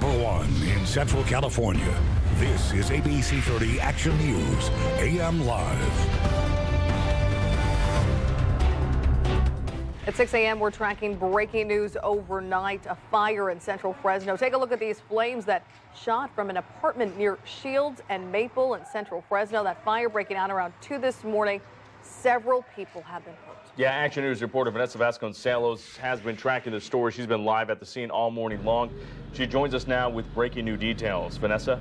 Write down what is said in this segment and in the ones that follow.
#1 in Central California. This is ABC30 Action News, AM Live. At 6 a.m., we're tracking breaking news overnight. A fire in central Fresno. Take a look at these flames that shot from an apartment near Shields and Maple in central Fresno. That fire breaking out around 2 this morning. Several people have been hurt. Yeah, Action News reporter Vanessa Vasconcelos has been tracking the story. She's been live at the scene all morning long. She joins us now with breaking new details. Vanessa?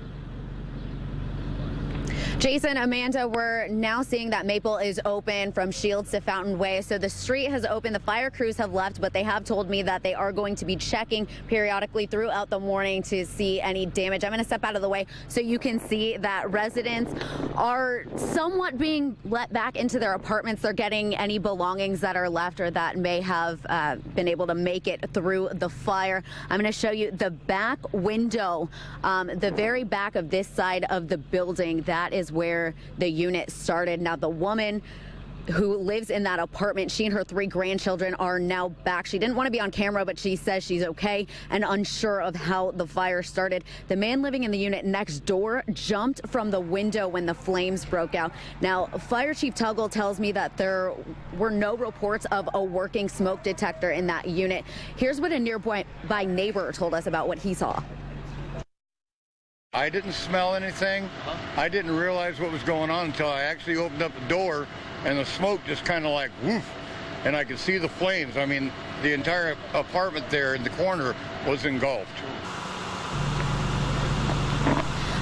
Jason, Amanda, we're now seeing that Maple is open from Shields to Fountain Way. So the street has opened. The fire crews have left, but they have told me that they are going to be checking periodically throughout the morning to see any damage. I'm going to step out of the way so you can see that residents are somewhat being let back into their apartments. They're getting any belongings that are left or that may have been able to make it through the fire. I'm going to show you the back window, the very back of this side of the building. That is where the unit started. Now, the woman who lives in that apartment, she and her 3 grandchildren are now back. She didn't want to be on camera, but she says she's okay and unsure of how the fire started. The man living in the unit next door jumped from the window when the flames broke out. Now, Fire Chief Tuggle tells me that there were no reports of a working smoke detector in that unit. Here's what a nearby neighbor told us about what he saw. I didn't smell anything. I didn't realize what was going on until I actually opened up the door and the smoke just kind of like woof, and I could see the flames. I mean, the entire apartment there in the corner was engulfed.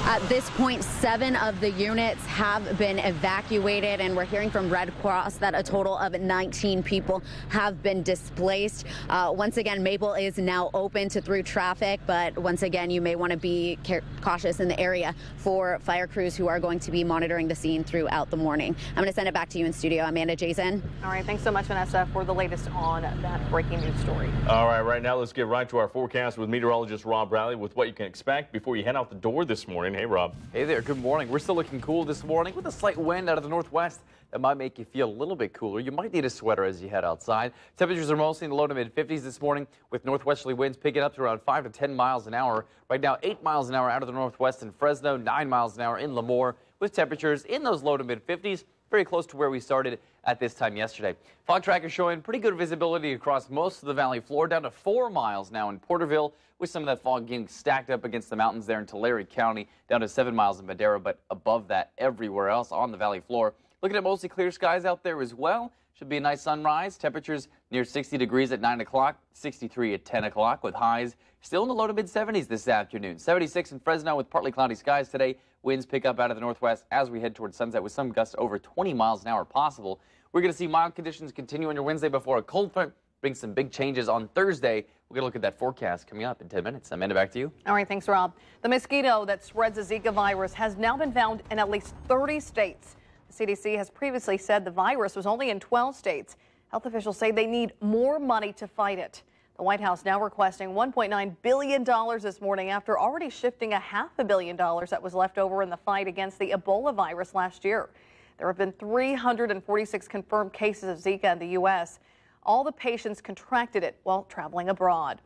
At this point, 7 of the units have been evacuated, and we're hearing from Red Cross that a total of 19 people have been displaced. Once again, Maple is now open to through traffic, but once again, you may want to be cautious in the area for fire crews who are going to be monitoring the scene throughout the morning. I'm going to send it back to you in studio. Amanda, Jason. All right, thanks so much, Vanessa, for the latest on that breaking news story. All right now let's get right to our forecast with meteorologist Rob Bradley with what you can expect before you head out the door this morning. Hey, Rob. Hey there, good morning. We're still looking cool this morning with a slight wind out of the northwest that might make you feel a little bit cooler. You might need a sweater as you head outside. Temperatures are mostly in the low to mid 50s this morning with northwesterly winds picking up to around 5 to 10 miles an hour. Right now, 8 miles an hour out of the northwest in Fresno, 9 miles an hour in Lemoore with temperatures in those low to mid 50s. Very close to where we started at this time yesterday. Fog tracker showing pretty good visibility across most of the valley floor, down to 4 miles now in Porterville, with some of that fog getting stacked up against the mountains there in Tulare County, down to 7 miles in Madera, but above that everywhere else on the valley floor. Looking at mostly clear skies out there as well. Should be a nice sunrise. Temperatures near 60 degrees at 9 o'clock, 63 at 10 o'clock, with highs still in the low to mid 70s this afternoon. 76 in Fresno with partly cloudy skies today. Winds pick up out of the northwest as we head towards sunset with some gusts over 20 miles an hour possible. We're going to see mild conditions continue on your Wednesday before a cold front brings some big changes on Thursday. We're going to look at that forecast coming up in 10 minutes. Amanda, back to you. All right, thanks, Rob. The mosquito that spreads the Zika virus has now been found in at least 30 states. The CDC has previously said the virus was only in 12 states. Health officials say they need more money to fight it. The White House now requesting $1.9 billion this morning after already shifting $500 million that was left over in the fight against the Ebola virus last year. There have been 346 confirmed cases of Zika in the U.S. All the patients contracted it while traveling abroad.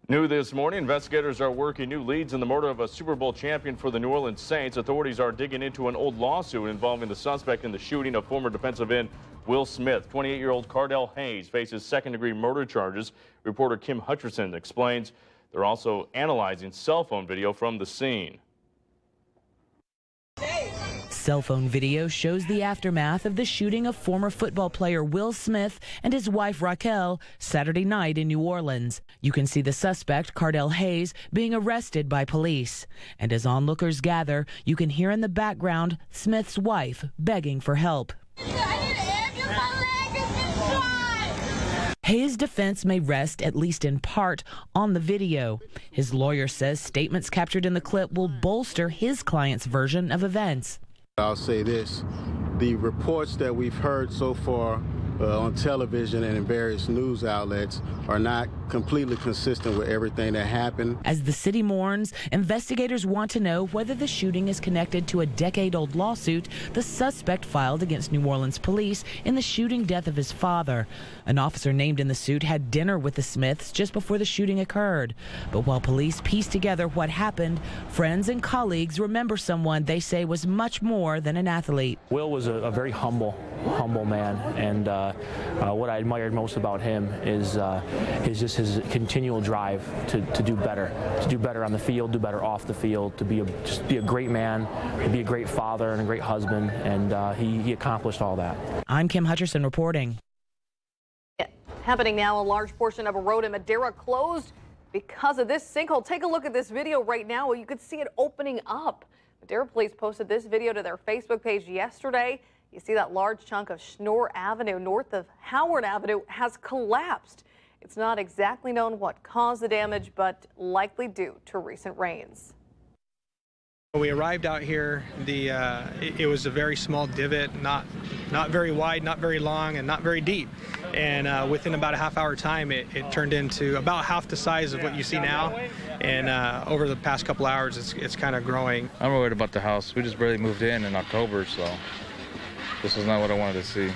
New this morning, investigators are working new leads in the murder of a Super Bowl champion for the New Orleans Saints. Authorities are digging into an old lawsuit involving the suspect in the shooting of former defensive end Will Smith. 28-year-old Cardell Hayes faces second-degree murder charges. Reporter Kim Hutcherson explains they're also analyzing cell phone video from the scene. Cell phone video shows the aftermath of the shooting of former football player Will Smith and his wife Raquel Saturday night in New Orleans. You can see the suspect, Cardell Hayes, being arrested by police. And as onlookers gather, you can hear in the background Smith's wife begging for help. Hayes' defense may rest, at least in part, on the video. His lawyer says statements captured in the clip will bolster his client's version of events. I'll say this, the reports that we've heard so far on television and in various news outlets are not completely consistent with everything that happened. As the city mourns, investigators want to know whether the shooting is connected to a decade-old lawsuit the suspect filed against New Orleans police in the shooting death of his father. An officer named in the suit had dinner with the Smiths just before the shooting occurred. But while police piece together what happened, friends and colleagues remember someone they say was much more than an athlete. Will was a very humble man, and what I admired most about him is just his continual drive to do better on the field, do better off the field, to just be a great man, to be a great father and a great husband, and he accomplished all that. I'm Kim Hutcherson reporting. Happening now, a large portion of a road in Madera closed because of this sinkhole. Take a look at this video right now. You could see it opening up. Madera police posted this video to their Facebook page yesterday. You see that large chunk of Schnorr Avenue north of Howard Avenue has collapsed. It's not exactly known what caused the damage, but likely due to recent rains. We arrived out here, it was a very small divot, not very wide, not very long, and not very deep. And within about a half-hour time, it turned into about half the size of what you see now. And over the past couple hours, it's kind of growing. I'm worried about the house. We just barely moved in October, so this is not what I wanted to see.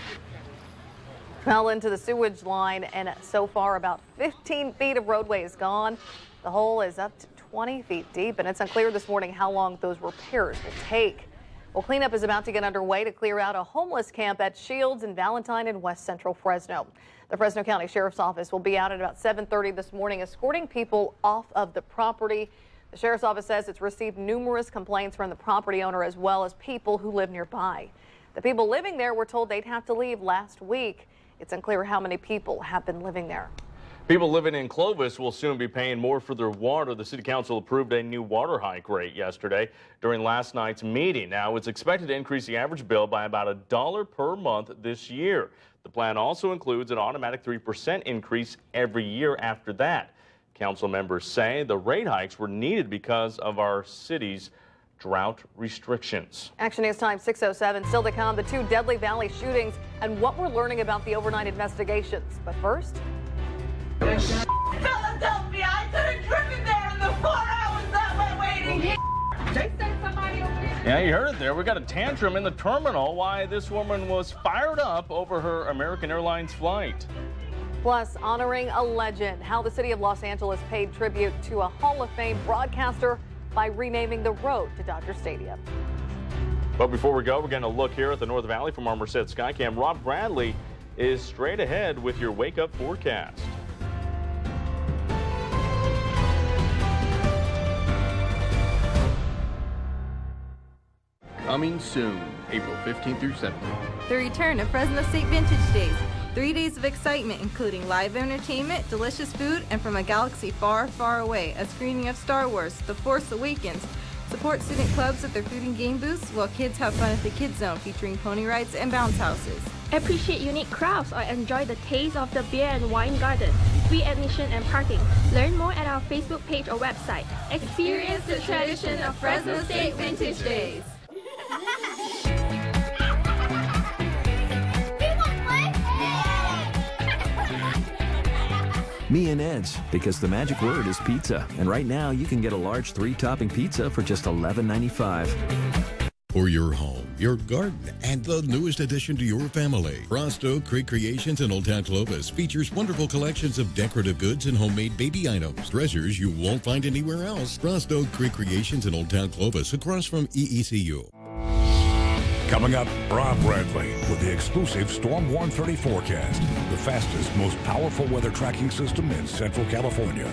Fell into the sewage line, and so far about 15 feet of roadway is gone. The hole is up to 20 feet deep, and it's unclear this morning how long those repairs will take. Well, cleanup is about to get underway to clear out a homeless camp at Shields and Valentine in west central Fresno. The Fresno County Sheriff's Office will be out at about 7:30 this morning escorting people off of the property. The Sheriff's Office says it's received numerous complaints from the property owner as well as people who live nearby. The people living there were told they'd have to leave last week. It's unclear how many people have been living there. People living in Clovis will soon be paying more for their water. The city council approved a new water hike rate yesterday during last night's meeting. Now, it's expected to increase the average bill by about $1 per month this year. The plan also includes an automatic 3% increase every year after that. Council members say the rate hikes were needed because of our city's drought restrictions. Action News Time 6:07. Still to come, the two Deadly Valley shootings and what we're learning about the overnight investigations. But first, Philadelphia, I could have driven there in the 4 hours that we're waiting here. They sent somebody over here. Yeah, you heard it there. We got a tantrum in the terminal why this woman was fired up over her American Airlines flight. Plus, honoring a legend, how the city of Los Angeles paid tribute to a Hall of Fame broadcaster by renaming the road to Dodger Stadium. But before we go, we're going to look here at the North Valley from our Merced Skycam. Rob Bradley is straight ahead with your wake-up forecast. Coming soon, April 15th through 17th. The return of Fresno State Vintage Days. 3 days of excitement, including live entertainment, delicious food, and from a galaxy far, far away, a screening of Star Wars, The Force Awakens. Support student clubs at their food and game booths, while kids have fun at the Kids Zone, featuring pony rides and bounce houses. Appreciate unique crafts or enjoy the taste of the beer and wine garden. Free admission and parking. Learn more at our Facebook page or website. Experience the tradition of Fresno State Vintage Days. Me and Ed's, because the magic word is pizza. And right now, you can get a large 3-topping pizza for just $11.95. For your home, your garden, and the newest addition to your family, Frost Oak Creek Creations in Old Town Clovis features wonderful collections of decorative goods and homemade baby items. Treasures you won't find anywhere else. Frost Oak Creek Creations in Old Town Clovis, across from EECU. Coming up, Rob Bradley with the exclusive Storm 130 forecast, the fastest, most powerful weather tracking system in Central California.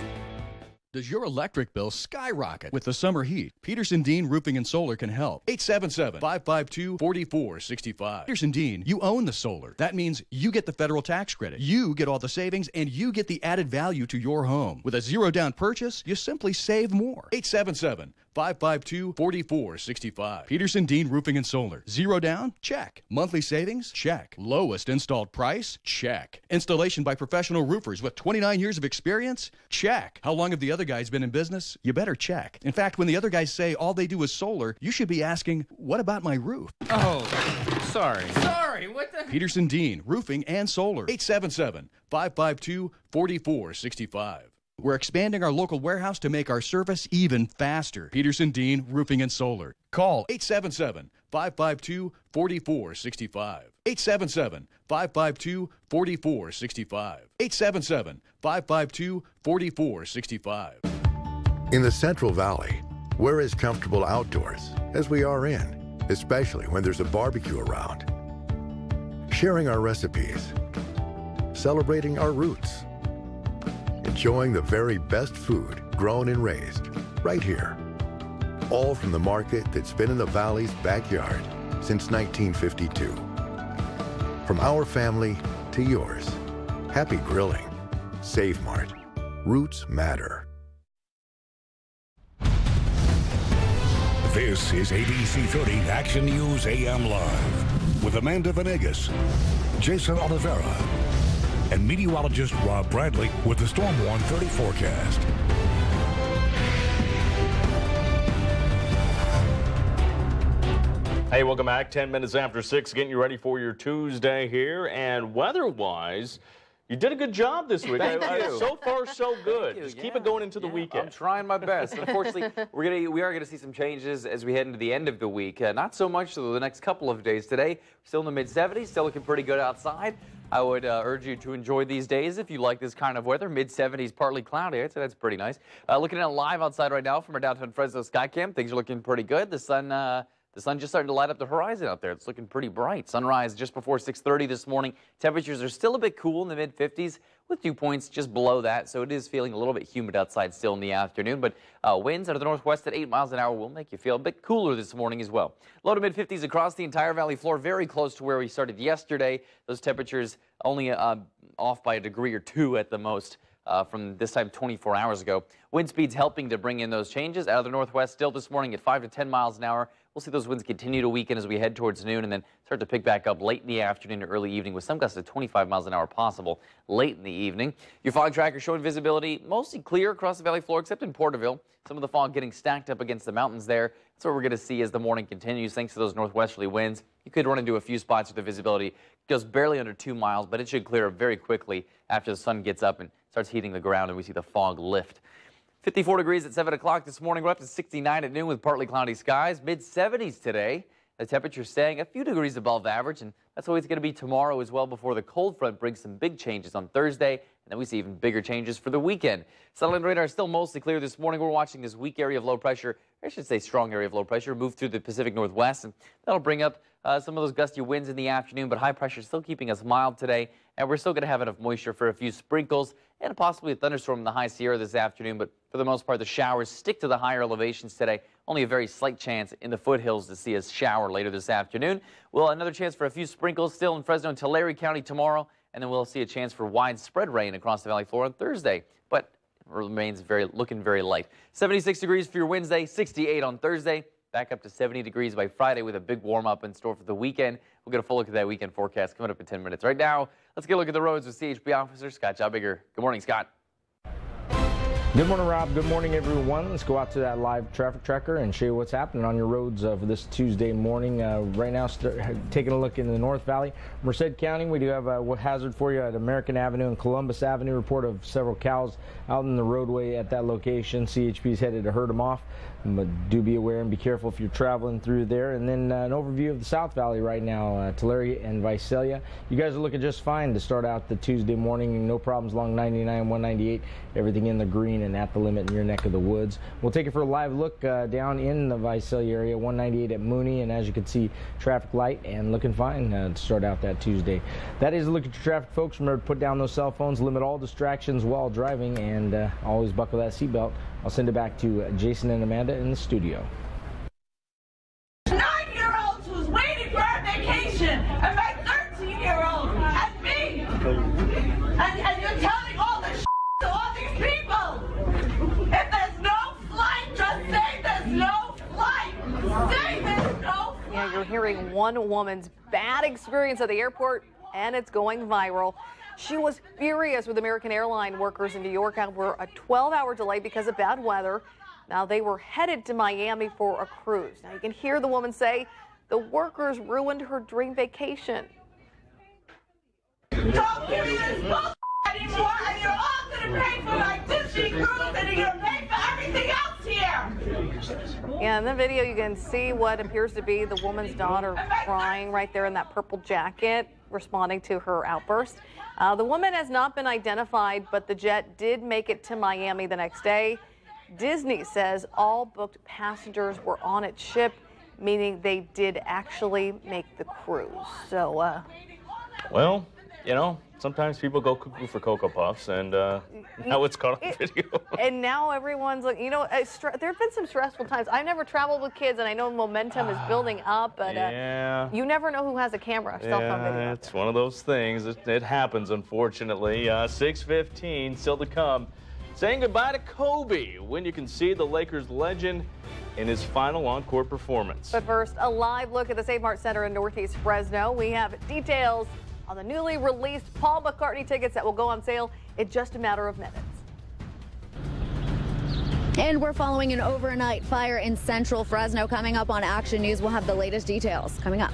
Does your electric bill skyrocket with the summer heat? Peterson Dean Roofing and Solar can help. 877-552-4465. Peterson Dean, you own the solar. That means you get the federal tax credit. You get all the savings, and you get the added value to your home. With a zero down purchase, you simply save more. 877-552-4465. Peterson Dean Roofing and Solar. Zero down? Check. Monthly savings? Check. Lowest installed price? Check. Installation by professional roofers with 29 years of experience? Check. How long have the other guys been in business? You better check. In fact, when the other guys say all they do is solar, you should be asking, what about my roof? Oh, sorry. Sorry, what the? Peterson Dean Roofing and Solar. 877-552-4465. We're expanding our local warehouse to make our service even faster. Peterson Dean Roofing and Solar. Call 877-552-4465. 877-552-4465. 877-552-4465. In the Central Valley, we're as comfortable outdoors as we are in, especially when there's a barbecue around. Sharing our recipes, celebrating our roots, enjoying the very best food grown and raised right here. All from the market that's been in the Valley's backyard since 1952. From our family to yours, happy grilling. Save Mart. Roots matter. This is ABC30 Action News AM Live with Amanda Venegas, Jason Oliveira, and meteorologist Rob Bradley with the Storm 130 forecast. Hey, welcome back. 10 minutes after 6, getting you ready for your Tuesday here. And weather-wise, you did a good job this week. Thank you. So far, so good. You. Just keep it going into the weekend. I'm trying my best. Unfortunately, we are going to see some changes as we head into the end of the week. Not so much so the next couple of days. Today, still in the mid-70s, still looking pretty good outside. I would urge you to enjoy these days if you like this kind of weather. Mid-70s, partly cloudy, so that's pretty nice. Looking at it live outside right now from our downtown Fresno Skycam, things are looking pretty good. The sun just starting to light up the horizon out there. It's looking pretty bright. Sunrise just before 6:30 this morning. Temperatures are still a bit cool in the mid-50s with dew points just below that, so it is feeling a little bit humid outside still in the afternoon. But winds out of the northwest at 8 miles an hour will make you feel a bit cooler this morning as well. Low to mid-50s across the entire valley floor, very close to where we started yesterday. Those temperatures only off by a degree or two at the most. From this time 24 hours ago. Wind speeds helping to bring in those changes. Out of the northwest still this morning at 5 to 10 miles an hour. We'll see those winds continue to weaken as we head towards noon and then start to pick back up late in the afternoon or early evening with some gusts of 25 miles an hour possible late in the evening. Your fog tracker showing visibility mostly clear across the valley floor except in Porterville. Some of the fog getting stacked up against the mountains there. That's what we're going to see as the morning continues thanks to those northwesterly winds. You could run into a few spots where the visibility goes barely under 2 miles, but it should clear up very quickly after the sun gets up and starts heating the ground and we see the fog lift. 54 degrees at 7 o'clock this morning. We're up to 69 at noon with partly cloudy skies. Mid-70s today. The temperature staying a few degrees above average, and that's the way it's going to be tomorrow as well before the cold front brings some big changes on Thursday, and then we see even bigger changes for the weekend. Satellite radar is still mostly clear this morning. We're watching this weak area of low pressure, or I should say strong area of low pressure, move through the Pacific Northwest, and that'll bring up some of those gusty winds in the afternoon, but high pressure still keeping us mild today, and we're still going to have enough moisture for a few sprinkles and possibly a thunderstorm in the high Sierra this afternoon, but for the most part, the showers stick to the higher elevations today. Only a very slight chance in the foothills to see a shower later this afternoon. We'll another chance for a few sprinkles still in Fresno and Tulare County tomorrow, and then we'll see a chance for widespread rain across the valley floor on Thursday, but it remains looking very light. 76 degrees for your Wednesday, 68 on Thursday. Back up to 70 degrees by Friday with a big warm-up in store for the weekend. We'll get a full look at that weekend forecast coming up in 10 minutes. Right now, let's get a look at the roads with CHP officer Scott Jobbiger. Good morning, Scott. Good morning, Rob. Good morning, everyone. Let's go out to that live traffic tracker and show you what's happening on your roads for this Tuesday morning. Right now, taking a look in the North Valley, Merced County, we do have a hazard for you at American Avenue and Columbus Avenue. Report of several cows out in the roadway at that location. CHP is headed to herd them off. But do be aware and be careful if you're traveling through there. And then an overview of the South Valley right now, Tulare and Visalia. You guys are looking just fine to start out the Tuesday morning. No problems along 99, 198. Everything in the green and at the limit in your neck of the woods. We'll take it for a live look down in the Visalia area, 198 at Mooney. And as you can see, traffic light and looking fine to start out that Tuesday. That is a look at your traffic, folks. Remember to put down those cell phones, limit all distractions while driving, and always buckle that seatbelt. I'll send it back to Jason and Amanda in the studio. 9-year-olds who's waiting for a vacation, and my 13-year-old, and me. And you're telling all this to all these people. If there's no flight, just say there's no flight. Say there's no flight. Yeah, you're hearing one woman's bad experience at the airport, and it's going viral. She was furious with American airline workers in New York over a 12-hour delay because of bad weather. Now they were headed to Miami for a cruise. Now you can hear the woman say the workers ruined her dream vacation. don't give me this bullshit anymore, and you're all going to pay for my Disney cruise, and you're going to pay for everything else here. Yeah, in the video you can see what appears to be the woman's daughter crying right there in that purple jacket, responding to her outburst. The woman has not been identified, but the jet did make it to Miami the next day. Disney says all booked passengers were on its ship, meaning they did actually make the cruise. So, well, you know, sometimes people go cuckoo for Cocoa Puffs, and now it's caught on video. And now everyone's like, you know, there have been some stressful times. I've never traveled with kids, and I know momentum is building up, but yeah. You never know who has a camera, cell phone video. It's one of those things. It happens, unfortunately. 6:15, still to come. Saying goodbye to Kobe, when you can see the Lakers legend in his final on-court performance. But first, a live look at the Save Mart Center in Northeast Fresno. We have details on the newly released Paul McCartney tickets that will go on sale in just a matter of minutes. And we're following an overnight fire in central Fresno. Coming up on Action News, we'll have the latest details coming up.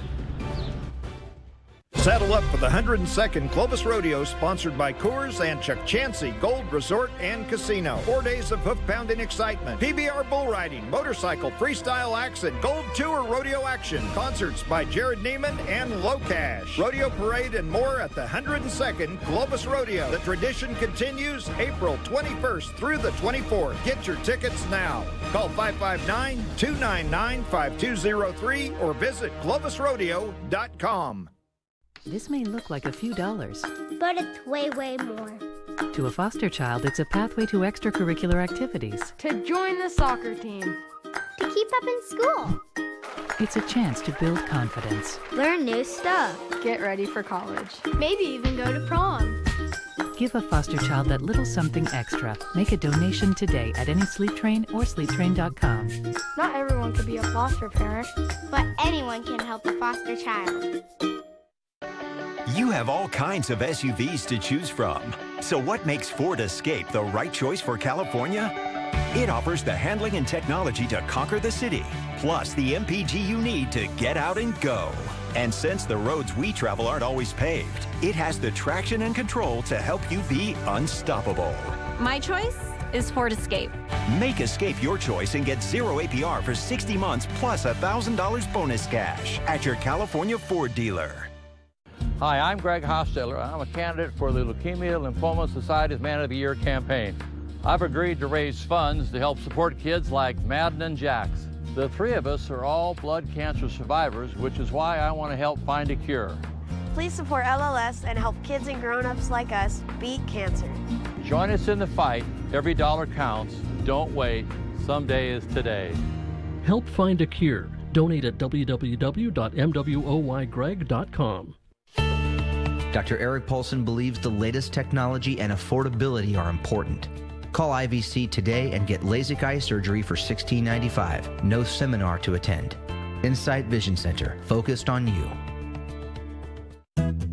Saddle up for the 102nd Clovis Rodeo, sponsored by Coors and Chuck Chansey Gold Resort and Casino. 4 days of hoof-pounding excitement, PBR bull riding, motorcycle, freestyle acts, and Gold Tour rodeo action. Concerts by Jared Neiman and Low Cash. Rodeo parade and more at the 102nd Clovis Rodeo. The tradition continues April 21st through the 24th. Get your tickets now. Call 559-299-5203 or visit clovisrodeo.com. This may look like a few dollars, but it's way, way more. To a foster child, it's a pathway to extracurricular activities. To join the soccer team. To keep up in school. It's a chance to build confidence. Learn new stuff. Get ready for college. Maybe even go to prom. Give a foster child that little something extra. Make a donation today at any Sleep Train or sleeptrain.com. Not everyone could be a foster parent, but anyone can help a foster child. You have all kinds of SUVs to choose from. So what makes Ford Escape the right choice for California? It offers the handling and technology to conquer the city, plus the MPG you need to get out and go. And since the roads we travel aren't always paved, it has the traction and control to help you be unstoppable. My choice is Ford Escape. Make Escape your choice and get 0 APR for 60 months plus $1,000 bonus cash at your California Ford dealer. Hi, I'm Greg Hostetler. I'm a candidate for the Leukemia Lymphoma Society's Man of the Year campaign. I've agreed to raise funds to help support kids like Madden and Jax. The three of us are all blood cancer survivors, which is why I want to help find a cure. Please support LLS and help kids and grown-ups like us beat cancer. Join us in the fight. Every dollar counts. Don't wait. Someday is today. Help find a cure. Donate at www.mwoygreg.com. Dr. Eric Paulson believes the latest technology and affordability are important. Call IVC today and get LASIK eye surgery for $16.95. No seminar to attend. Insight Vision Center, focused on you.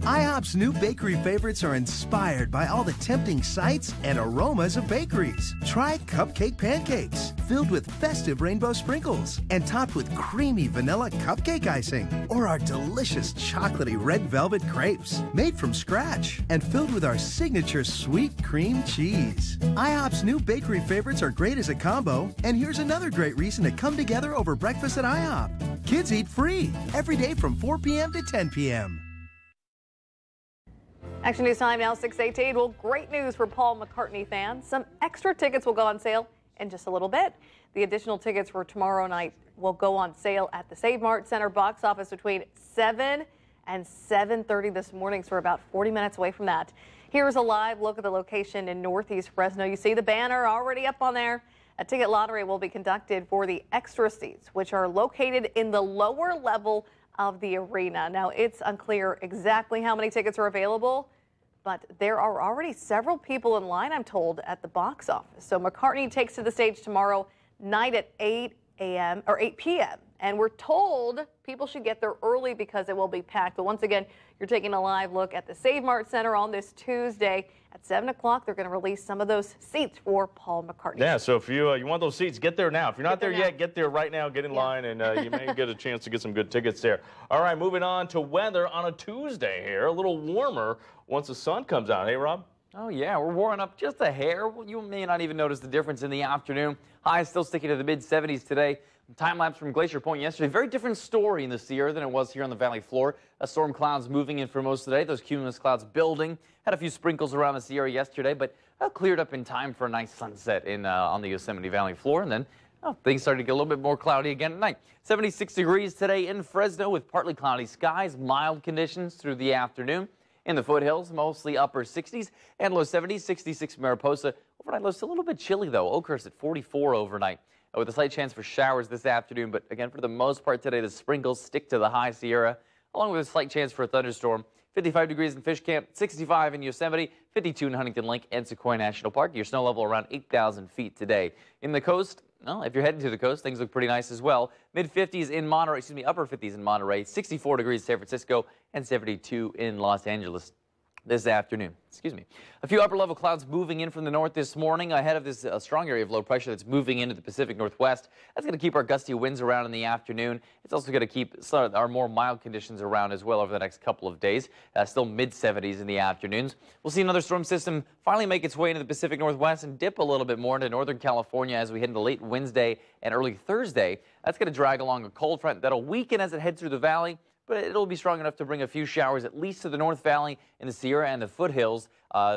IHOP's new bakery favorites are inspired by all the tempting sights and aromas of bakeries. Try cupcake pancakes, filled with festive rainbow sprinkles and topped with creamy vanilla cupcake icing. Or our delicious chocolatey red velvet crepes, made from scratch and filled with our signature sweet cream cheese. IHOP's new bakery favorites are great as a combo, and here's another great reason to come together over breakfast at IHOP. Kids eat free, every day from 4 p.m. to 10 p.m. Action News time now, 6:18. Well, great news for Paul McCartney fans. Some extra tickets will go on sale in just a little bit. The additional tickets for tomorrow night will go on sale at the Save Mart Center box office between 7 and 7:30 this morning, so we're about 40 minutes away from that. Here's a live look at the location in Northeast Fresno. You see the banner already up on there. A ticket lottery will be conducted for the extra seats, which are located in the lower level of the arena. Now, it's unclear exactly how many tickets are available, but there are already several people in line, I'm told, at the box office. So McCartney takes to the stage tomorrow night at 8 p.m. And we're told people should get there early because it will be packed. But once again, you're taking a live look at the Save Mart Center on this Tuesday. At 7 o'clock, they're going to release some of those seats for Paul McCartney. Yeah, so if you want those seats, get there now. If you're not there yet, get there right now. Get in line, and you may get a chance to get some good tickets there. All right, moving on to weather on a Tuesday here. A little warmer once the sun comes out. Hey, Rob? Oh, yeah, we're warming up just a hair. Well, you may not even notice the difference in the afternoon. Highs still sticking to the mid-70s today. Time-lapse from Glacier Point yesterday. Very different story in the Sierra than it was here on the valley floor. Storm clouds moving in for most of the day. Those cumulus clouds building. Had a few sprinkles around the Sierra yesterday, but cleared up in time for a nice sunset on the Yosemite Valley floor. And then things started to get a little bit more cloudy again at night. 76 degrees today in Fresno with partly cloudy skies. Mild conditions through the afternoon. In the foothills, mostly upper 60s and low 70s. 66 Mariposa. Overnight lows a little bit chilly, though. Oakhurst at 44 overnight. With a slight chance for showers this afternoon, but again, for the most part today, the sprinkles stick to the high Sierra, along with a slight chance for a thunderstorm. 55 degrees in Fish Camp, 65 in Yosemite, 52 in Huntington Lake and Sequoia National Park. Your snow level around 8,000 feet today. In the coast, well, if you're heading to the coast, things look pretty nice as well. Mid-50s in Monterey, upper 50s in Monterey, 64 degrees in San Francisco, and 72 in Los Angeles this afternoon. A few upper-level clouds moving in from the north this morning ahead of this strong area of low pressure that's moving into the Pacific Northwest. That's going to keep our gusty winds around in the afternoon. It's also going to keep our more mild conditions around as well over the next couple of days. Still mid-70s in the afternoons. We'll see another storm system finally make its way into the Pacific Northwest and dip a little bit more into northern California as we head into late Wednesday and early Thursday. That's going to drag along a cold front that'll weaken as it heads through the valley, but it'll be strong enough to bring a few showers at least to the North Valley in the Sierra and the foothills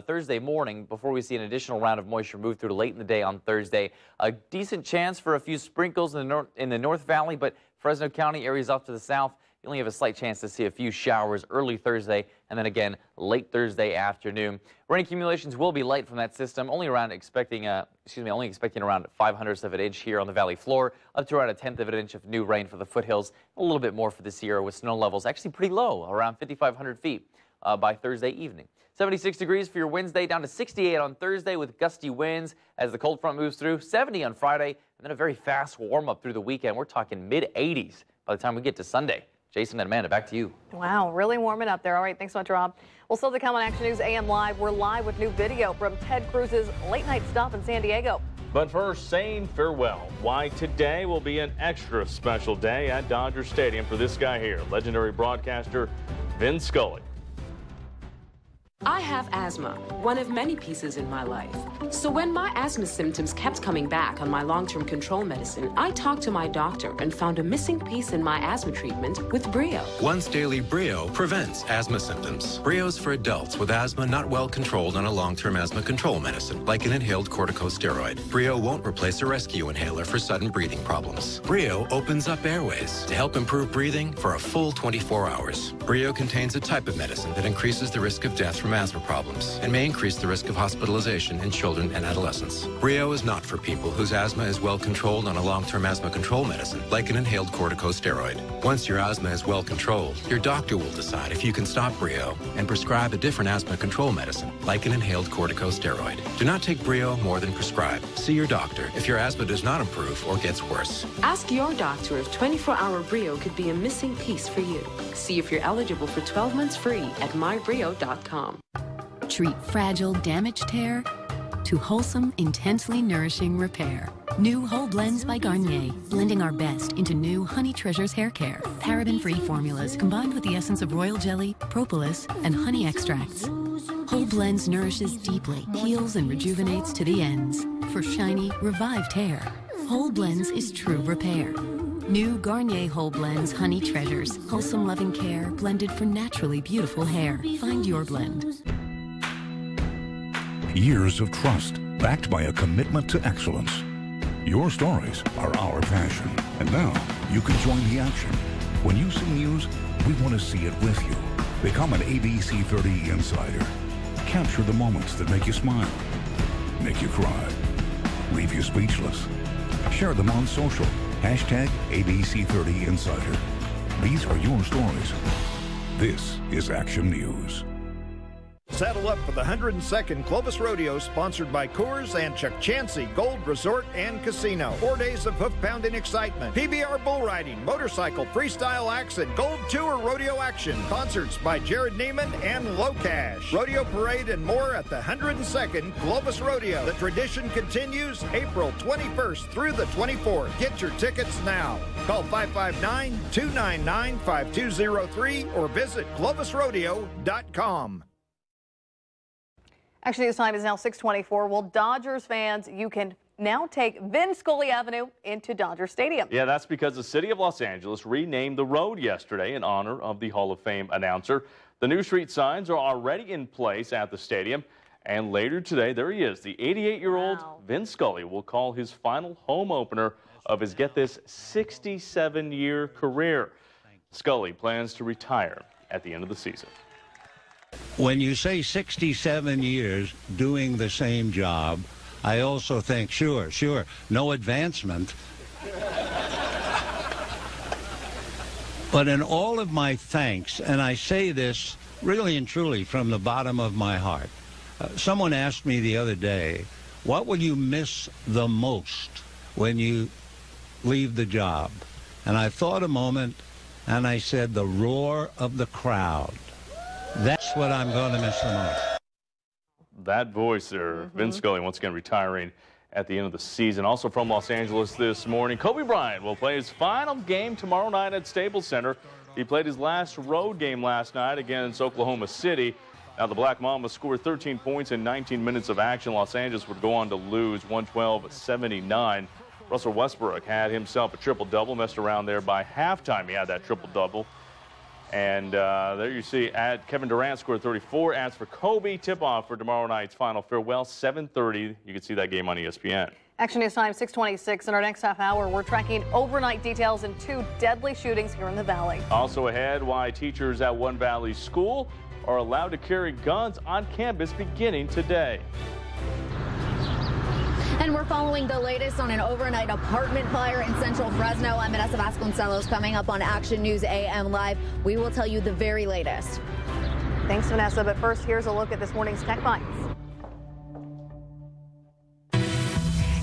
Thursday morning before we see an additional round of moisture move through to late in the day on Thursday. A decent chance for a few sprinkles in the North Valley, but Fresno County areas off to the south, you only have a slight chance to see a few showers early Thursday and then again late Thursday afternoon. Rain accumulations will be light from that system, only expecting around 0.05 of an inch here on the valley floor, up to around 1/10 of an inch of new rain for the foothills, a little bit more for the Sierra with snow levels actually pretty low, around 5,500 feet by Thursday evening. 76 degrees for your Wednesday, down to 68 on Thursday with gusty winds as the cold front moves through. 70 on Friday, and then a very fast warm-up through the weekend. We're talking mid-80s by the time we get to Sunday. Jason and Amanda, back to you. Wow, really warming up there. All right, thanks so much, Rob. Well, still to come on Action News AM Live, we're live with new video from Ted Cruz's late-night stop in San Diego. But first, saying farewell. Why today will be an extra special day at Dodger Stadium for this guy here, legendary broadcaster Vin Scully. I have asthma, one of many pieces in my life. So when my asthma symptoms kept coming back on my long-term control medicine, I talked to my doctor and found a missing piece in my asthma treatment with Brio. Once daily Brio prevents asthma symptoms. Brio's for adults with asthma not well controlled on a long-term asthma control medicine, like an inhaled corticosteroid. Brio won't replace a rescue inhaler for sudden breathing problems. Brio opens up airways to help improve breathing for a full 24 hours. Brio contains a type of medicine that increases the risk of death from asthma problems and may increase the risk of hospitalization in children and adolescents. Brio is not for people whose asthma is well controlled on a long-term asthma control medicine, like an inhaled corticosteroid. Once your asthma is well controlled, your doctor will decide if you can stop Brio and prescribe a different asthma control medicine, like an inhaled corticosteroid. Do not take Brio more than prescribed. See your doctor if your asthma does not improve or gets worse. Ask your doctor if 24-hour Brio could be a missing piece for you. See if you're eligible for 12 months free at mybrio.com. Treat fragile, damaged hair to wholesome, intensely nourishing repair. New Whole Blends by Garnier, blending our best into new Honey Treasures hair care. Paraben-free formulas combined with the essence of royal jelly, propolis, and honey extracts. Whole Blends nourishes deeply, heals and rejuvenates to the ends for shiny, revived hair. Whole Blends is true repair. New Garnier Whole Blends Honey Treasures, wholesome loving care blended for naturally beautiful hair. Find your blend. Years of trust, backed by a commitment to excellence. Your stories are our passion. And now, you can join the action. When you see news, we want to see it with you. Become an ABC30 insider. Capture the moments that make you smile, make you cry, leave you speechless. Share them on social. Hashtag ABC30 Insider. These are your stories. This is Action News. Saddle up for the 102nd Clovis Rodeo, sponsored by Coors and Chuck Chansey Gold Resort and Casino. 4 days of hoof-pounding excitement. PBR bull riding, motorcycle, freestyle acts, and Gold Tour rodeo action. Concerts by Jared Neiman and Low Cash. Rodeo parade and more at the 102nd Clovis Rodeo. The tradition continues April 21st through the 24th. Get your tickets now. Call 559-299-5203 or visit clovisrodeo.com. Actually, this time is now 6:24. Well, Dodgers fans, you can now take Vin Scully Avenue into Dodger Stadium. Yeah, that's because the city of Los Angeles renamed the road yesterday in honor of the Hall of Fame announcer. The new street signs are already in place at the stadium. And later today, there he is. The 88-year-old Vin Scully will call his final home opener of his, get this, 67-year career. Scully plans to retire at the end of the season. When you say 67 years doing the same job, I also think, sure, no advancement. But in all of my thanks, and I say this really and truly from the bottom of my heart, someone asked me the other day, what will you miss the most when you leave the job? And I thought a moment, and I said, the roar of the crowd. That's what I'm going to miss the most. That voice there, Vin Scully, once again retiring at the end of the season. Also from Los Angeles this morning, Kobe Bryant will play his final game tomorrow night at Staples Center. He played his last road game last night against Oklahoma City. Now, the Black Mamba scored 13 points in 19 minutes of action. Los Angeles would go on to lose 112-79. Russell Westbrook had himself a triple-double, messed around there by halftime. He had that triple-double. And there you see Kevin Durant scored 34. As for Kobe, tip-off for tomorrow night's final farewell, 7:30. You can see that game on ESPN. Action News Time, 6:26. In our next half hour, we're tracking overnight details in 2 deadly shootings here in the Valley. Also ahead, why teachers at One Valley School are allowed to carry guns on campus beginning today. And we're following the latest on an overnight apartment fire in central Fresno. I'm Vanessa Vasconcelos. Coming up on Action News AM Live, we will tell you the very latest. Thanks, Vanessa. But first, here's a look at this morning's Tech Bites.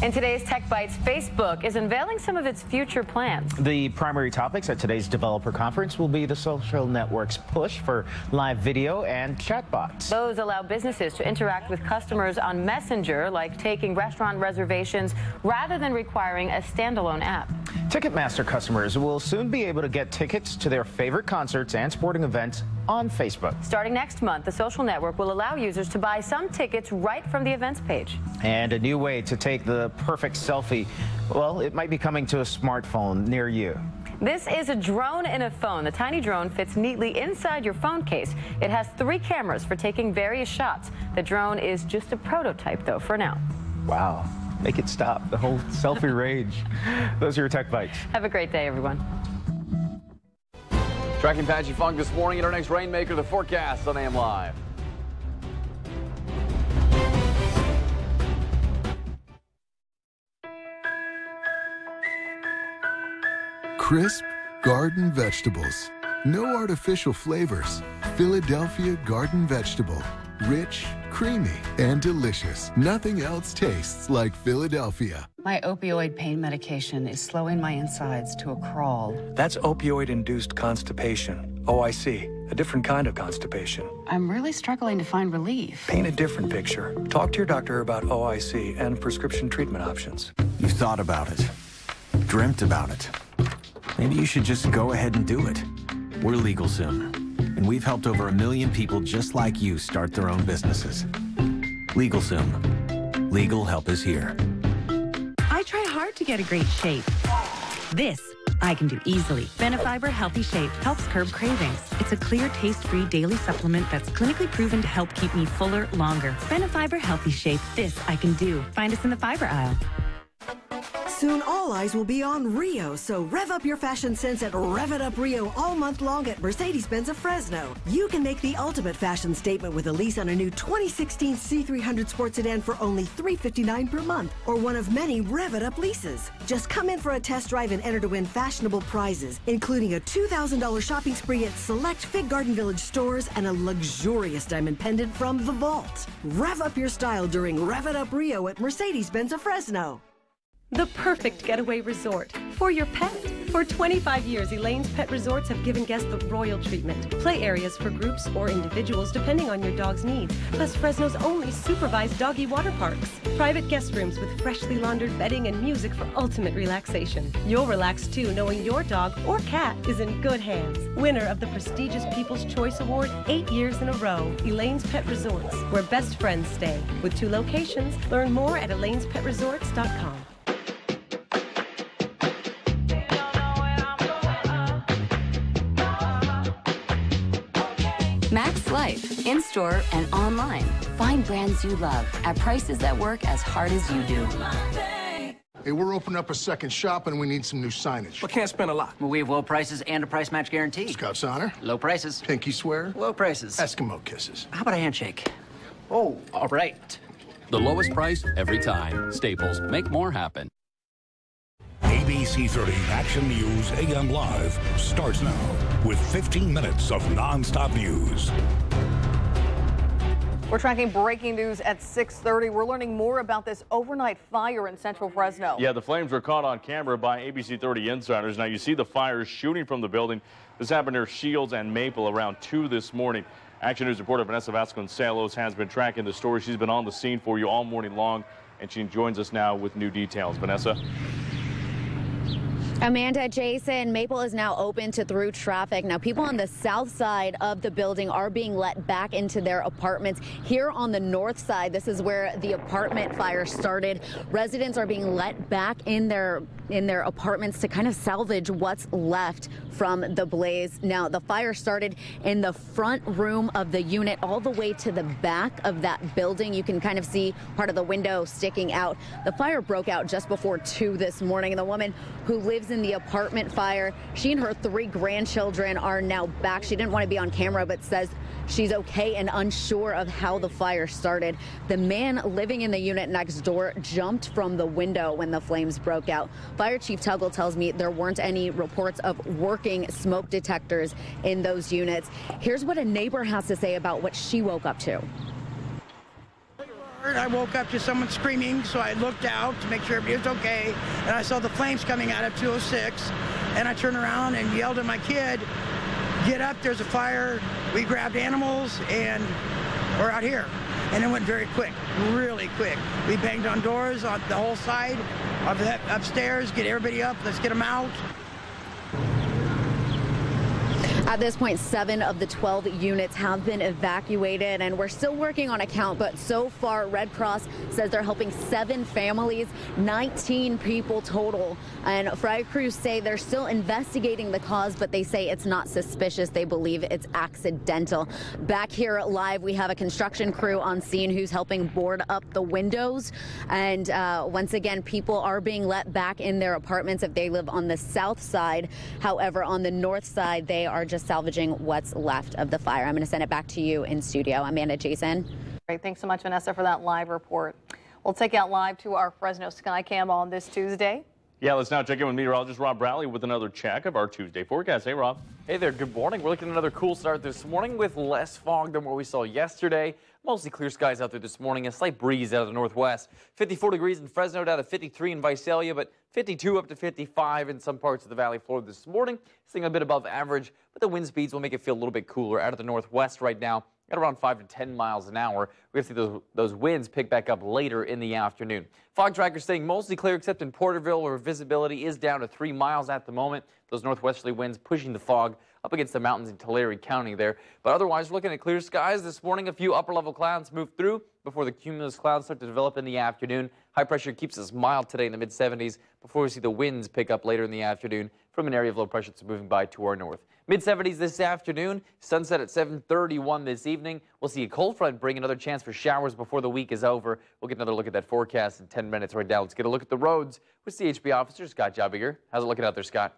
In today's Tech Bites, Facebook is unveiling some of its future plans. The primary topics at today's developer conference will be the social network's push for live video and chatbots. Those allow businesses to interact with customers on Messenger, like taking restaurant reservations, rather than requiring a standalone app. Ticketmaster customers will soon be able to get tickets to their favorite concerts and sporting events on Facebook. Starting next month, the social network will allow users to buy some tickets right from the events page. And a new way to take the perfect selfie, well, it might be coming to a smartphone near you. This is a drone in a phone. The tiny drone fits neatly inside your phone case. It has 3 cameras for taking various shots. The drone is just a prototype, though, for now. Wow. Make it stop. The whole selfie rage. Those are your Tech Bites. Have a great day, everyone. Tracking patchy fog this morning at our next Rainmaker, the forecast on AM Live. Crisp garden vegetables. No artificial flavors. Philadelphia garden vegetable. Rich, creamy, and delicious. Nothing else tastes like Philadelphia. My opioid pain medication is slowing my insides to a crawl. That's opioid-induced constipation. OIC, a different kind of constipation. I'm really struggling to find relief. Paint a different picture. Talk to your doctor about OIC and prescription treatment options. You thought about it, dreamt about it. Maybe you should just go ahead and do it. We're LegalZoom, and we've helped over 1 million people just like you start their own businesses. LegalZoom. Legal help is here. I try hard to get a great shape. This I can do easily. Benefiber Healthy Shape helps curb cravings. It's a clear, taste-free daily supplement that's clinically proven to help keep me fuller longer. Benefiber Healthy Shape. This I can do. Find us in the fiber aisle. Soon all eyes will be on Rio, so rev up your fashion sense and rev it up Rio all month long at Mercedes-Benz of Fresno. You can make the ultimate fashion statement with a lease on a new 2016 C300 Sport Sedan for only $359 per month, or one of many rev it up leases. Just come in for a test drive and enter to win fashionable prizes, including a $2,000 shopping spree at select Fig Garden Village stores and a luxurious diamond pendant from The Vault. Rev up your style during Rev It Up Rio at Mercedes-Benz of Fresno. The perfect getaway resort for your pet. For 25 years, Elaine's Pet Resorts have given guests the royal treatment. Play areas for groups or individuals depending on your dog's needs. Plus Fresno's only supervised doggy water parks. Private guest rooms with freshly laundered bedding and music for ultimate relaxation. You'll relax too knowing your dog or cat is in good hands. Winner of the prestigious People's Choice Award 8 years in a row. Elaine's Pet Resorts, where best friends stay. With 2 locations, learn more at elaine'spetresorts.com. Max Life, in-store and online. Find brands you love at prices that work as hard as you do. Hey, we're opening up a second shop and we need some new signage. We can't spend a lot. Well, we have low prices and a price match guarantee. Scout's honor. Low prices. Pinky swear. Low prices. Eskimo kisses. How about a handshake? Oh. All right. The lowest price every time. Staples, make more happen. ABC30 Action News AM Live starts now with 15 minutes of nonstop news. We're tracking breaking news at 6:30. We're learning more about this overnight fire in central Fresno. Yeah, the flames were caught on camera by ABC30 insiders. Now you see the fires shooting from the building. This happened near Shields and Maple around 2 this morning. Action News reporter Vanessa Vasconcelos has been tracking the story. She's been on the scene for you all morning long, and she joins us now with new details. Vanessa? Amanda, Jason, Maple is now open to through traffic. Now, people on the south side of the building are being let back into their apartments. Here on the north side, this is where the apartment fire started. Residents are being let back in their apartments to kind of salvage what's left from the blaze. Now, the fire started in the front room of the unit all the way to the back of that building. You can kind of see part of the window sticking out. The fire broke out just before 2 this morning. The woman who lives in the apartment fire, she and her 3 grandchildren are now back. She didn't want to be on camera, but says she's okay and unsure of how the fire started. The man living in the unit next door jumped from the window when the flames broke out. Fire Chief Tuggle tells me there weren't any reports of working smoke detectors in those units. Here's what a neighbor has to say about what she woke up to. I woke up to someone screaming, so I looked out to make sure everybody was okay, and I saw the flames coming out of 206, and I turned around and yelled at my kid, "Get up, there's a fire." We grabbed animals, and we're out here. And it went very quick, really quick. We banged on doors on the whole side of the upstairs, get everybody up, let's get them out. At this point, 7 of the 12 units have been evacuated, and we're still working on a count, but so far, Red Cross says they're helping 7 families, 19 people total. And fire crews say they're still investigating the cause, but they say it's not suspicious. They believe it's accidental. Back here live, we have a construction crew on scene who's helping board up the windows. And once again, people are being let back in their apartments if they live on the south side. However, on the north side, they are just salvaging what's left of the fire. I'm going to send it back to you in studio. Amanda, Jason. Great. Thanks so much, Vanessa, for that live report. We'll take out live to our Fresno Skycam on this Tuesday. Yeah, let's now check in with meteorologist Rob Bradley with another check of our Tuesday forecast. Hey, Rob. Hey there. Good morning. We're looking at another cool start this morning with less fog than what we saw yesterday. Mostly clear skies out there this morning. A slight breeze out of the northwest. 54 degrees in Fresno, down to 53 in Visalia, but 52 up to 55 in some parts of the valley floor this morning. Staying a bit above average, but the wind speeds will make it feel a little bit cooler. Out of the northwest right now, at around 5 to 10 miles an hour. We're going to see those winds pick back up later in the afternoon. Fog trackers staying mostly clear except in Porterville, where visibility is down to 3 miles at the moment. Those northwesterly winds pushing the fog up against the mountains in Tulare County there. But otherwise, we're looking at clear skies this morning. A few upper-level clouds move through before the cumulus clouds start to develop in the afternoon. High pressure keeps us mild today in the mid-70s before we see the winds pick up later in the afternoon from an area of low pressure that's moving by to our north. Mid-70s this afternoon, sunset at 7:31 this evening. We'll see a cold front bring another chance for showers before the week is over. We'll get another look at that forecast in 10 minutes. Right now, let's get a look at the roads with CHP officer Scott Jobbiger. How's it looking out there, Scott?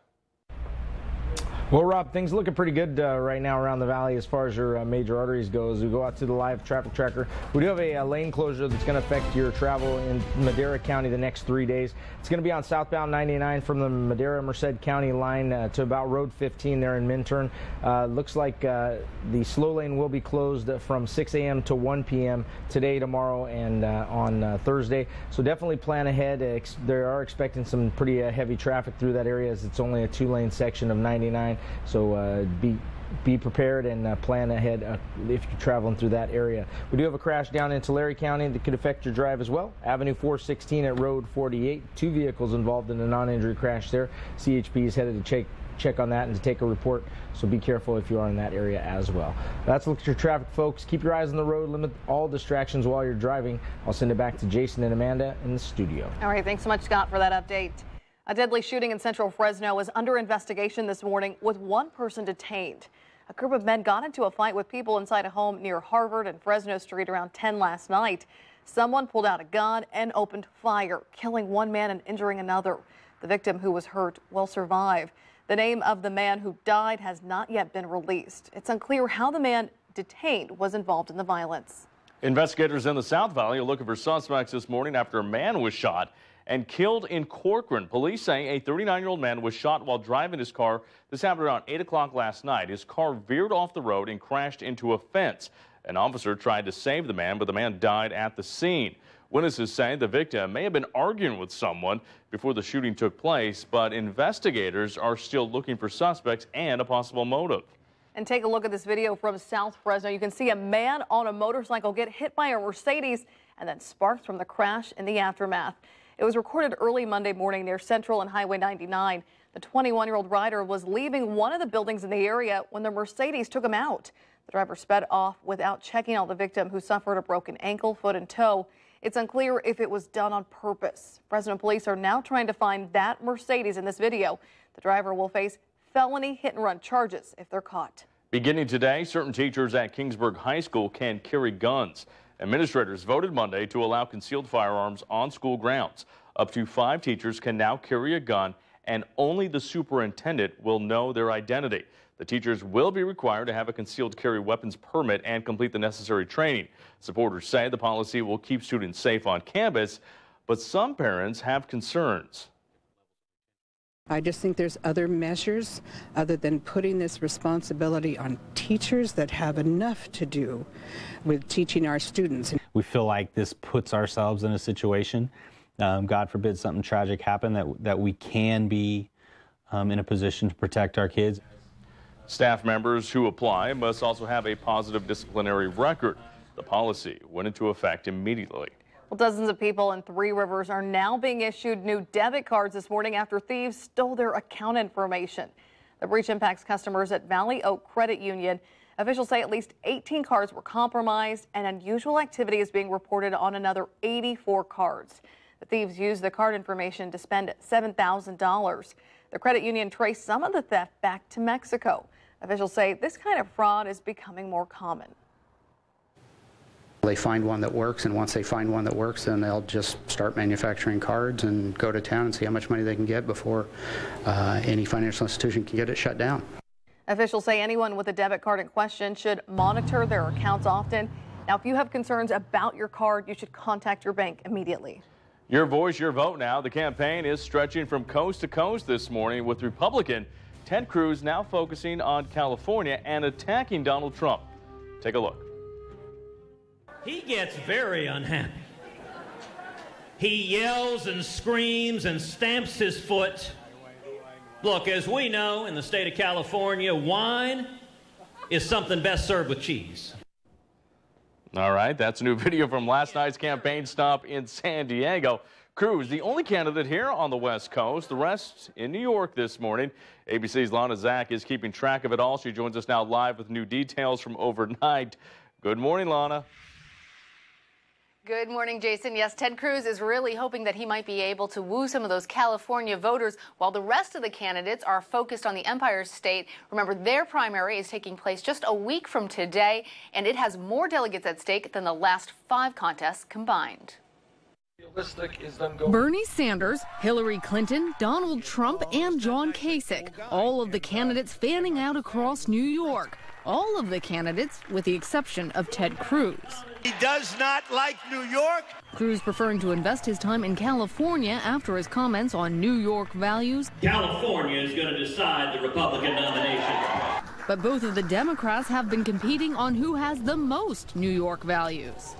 Well, Rob, things looking pretty good right now around the valley as far as your major arteries go. As we go out to the live traffic tracker, we do have a lane closure that's going to affect your travel in Madera County the next 3 days. It's going to be on southbound 99 from the Madera-Merced County line to about Road 15 there in Minturn. Looks like the slow lane will be closed from 6 a.m. to 1 p.m. today, tomorrow, and on Thursday. So definitely plan ahead. They are expecting some pretty heavy traffic through that area, as it's only a 2-lane section of 99. So be prepared and plan ahead if you're traveling through that area. We do have a crash down in Tulare County that could affect your drive as well. Avenue 416 at Road 48. 2 vehicles involved in a non-injury crash there. CHP is headed to check on that and to take a report, so be careful if you are in that area as well. That's a look at your traffic, folks. Keep your eyes on the road. Limit all distractions while you're driving. I'll send it back to Jason and Amanda in the studio. All right, thanks so much, Scott, for that update. A deadly shooting in central Fresno is under investigation this morning with 1 person detained. A group of men got into a fight with people inside a home near Harvard and Fresno Street around 10 last night. Someone pulled out a gun and opened fire, killing 1 man and injuring another. The victim, who was hurt, will survive. The name of the man who died has not yet been released. It's unclear how the man detained was involved in the violence. Investigators in the South Valley are looking for suspects this morning after a man was shot and killed in Corcoran. Police say a 39-year-old man was shot while driving his car. This happened around 8 o'clock last night. His car veered off the road and crashed into a fence. An officer tried to save the man, but the man died at the scene. Witnesses say the victim may have been arguing with someone before the shooting took place, but investigators are still looking for suspects and a possible motive. And take a look at this video from South Fresno. You can see a man on a motorcycle get hit by a Mercedes and then sparks from the crash in the aftermath. It was recorded early Monday morning near Central and Highway 99. The 21-year-old rider was leaving one of the buildings in the area when the Mercedes took him out. The driver sped off without checking on the victim, who suffered a broken ankle, foot, and toe. It's unclear if it was done on purpose. Fresno police are now trying to find that Mercedes in this video. The driver will face felony hit-and-run charges if they're caught. Beginning today, certain teachers at Kingsburg High School can carry guns. Administrators voted Monday to allow concealed firearms on school grounds. Up to 5 teachers can now carry a gun, and only the superintendent will know their identity. The teachers will be required to have a concealed carry weapons permit and complete the necessary training. Supporters say the policy will keep students safe on campus, but some parents have concerns. I just think there's other measures other than putting this responsibility on teachers that have enough to do with teaching our students. We feel like this puts ourselves in a situation, God forbid something tragic happen, that we can be in a position to protect our kids. Staff members who apply must also have a positive disciplinary record. The policy went into effect immediately. Well, dozens of people in Three Rivers are now being issued new debit cards this morning after thieves stole their account information. The breach impacts customers at Valley Oak Credit Union. Officials say at least 18 cards were compromised, and unusual activity is being reported on another 84 cards. The thieves used the card information to spend $7,000. The credit union traced some of the theft back to Mexico. Officials say this kind of fraud is becoming more common. They find one that works, and once they find one that works, then they'll just start manufacturing cards and go to town and see how much money they can get before any financial institution can get it shut down. Officials say anyone with a debit card in question should monitor their accounts often. Now, if you have concerns about your card, you should contact your bank immediately. Your voice, your vote now. The campaign is stretching from coast to coast this morning, with Republican Ted Cruz now focusing on California and attacking Donald Trump. Take a look. He gets very unhappy. He yells and screams and stamps his foot. Look, as we know, in the state of California, wine is something best served with cheese. All right, that's a new video from last night's campaign stop in San Diego. Cruz, the only candidate here on the West Coast, the rest in New York this morning. ABC's Lana Zach is keeping track of it all. She joins us now live with new details from overnight. Good morning, Lana. Good morning, Jason. Yes, Ted Cruz is really hoping that he might be able to woo some of those California voters while the rest of the candidates are focused on the Empire State. Remember, their primary is taking place just a week from today, and it has more delegates at stake than the last 5 contests combined. Bernie Sanders, Hillary Clinton, Donald Trump, and John Kasich, all of the candidates fanning out across New York. All of the candidates, with the exception of Ted Cruz. He does not like New York. Cruz preferring to invest his time in California after his comments on New York values. California is going to decide the Republican nomination. But both of the Democrats have been competing on who has the most New York values.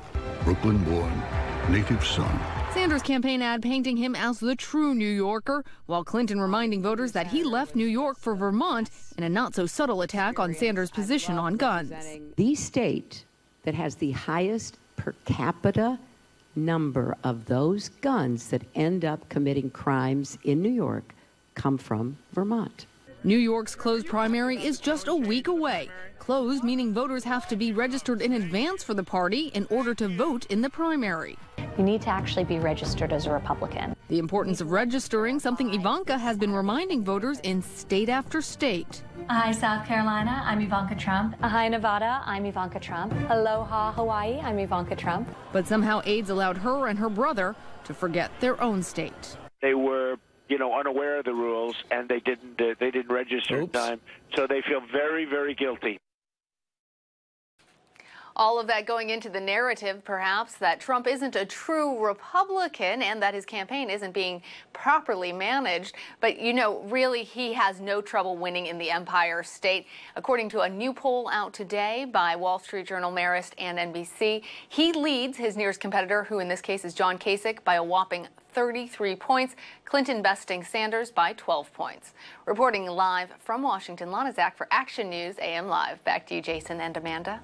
Brooklyn-born, native son. Sanders' campaign ad painting him as the true New Yorker, while Clinton reminding voters that he left New York for Vermont in a not-so-subtle attack on Sanders' position on guns. The state that has the highest per capita number of those guns that end up committing crimes in New York come from Vermont. New York's closed primary is just a week away. Closed meaning voters have to be registered in advance for the party in order to vote in the primary. You need to actually be registered as a Republican. The importance of registering, something Ivanka has been reminding voters in state after state. Hi, South Carolina, I'm Ivanka Trump. Hi, Nevada, I'm Ivanka Trump. Aloha, Hawaii, I'm Ivanka Trump. But somehow aides allowed her and her brother to forget their own state. They were, unaware of the rules, and they didn't register in time, so they feel very, very guilty. All of that going into the narrative, perhaps, that Trump isn't a true Republican and that his campaign isn't being properly managed. But, really, he has no trouble winning in the Empire State. According to a new poll out today by Wall Street Journal, Marist, and NBC, he leads his nearest competitor, who in this case is John Kasich, by a whopping 33 points, Clinton besting Sanders by 12 points. Reporting live from Washington, Lana Zach for Action News AM Live. Back to you, Jason and Amanda.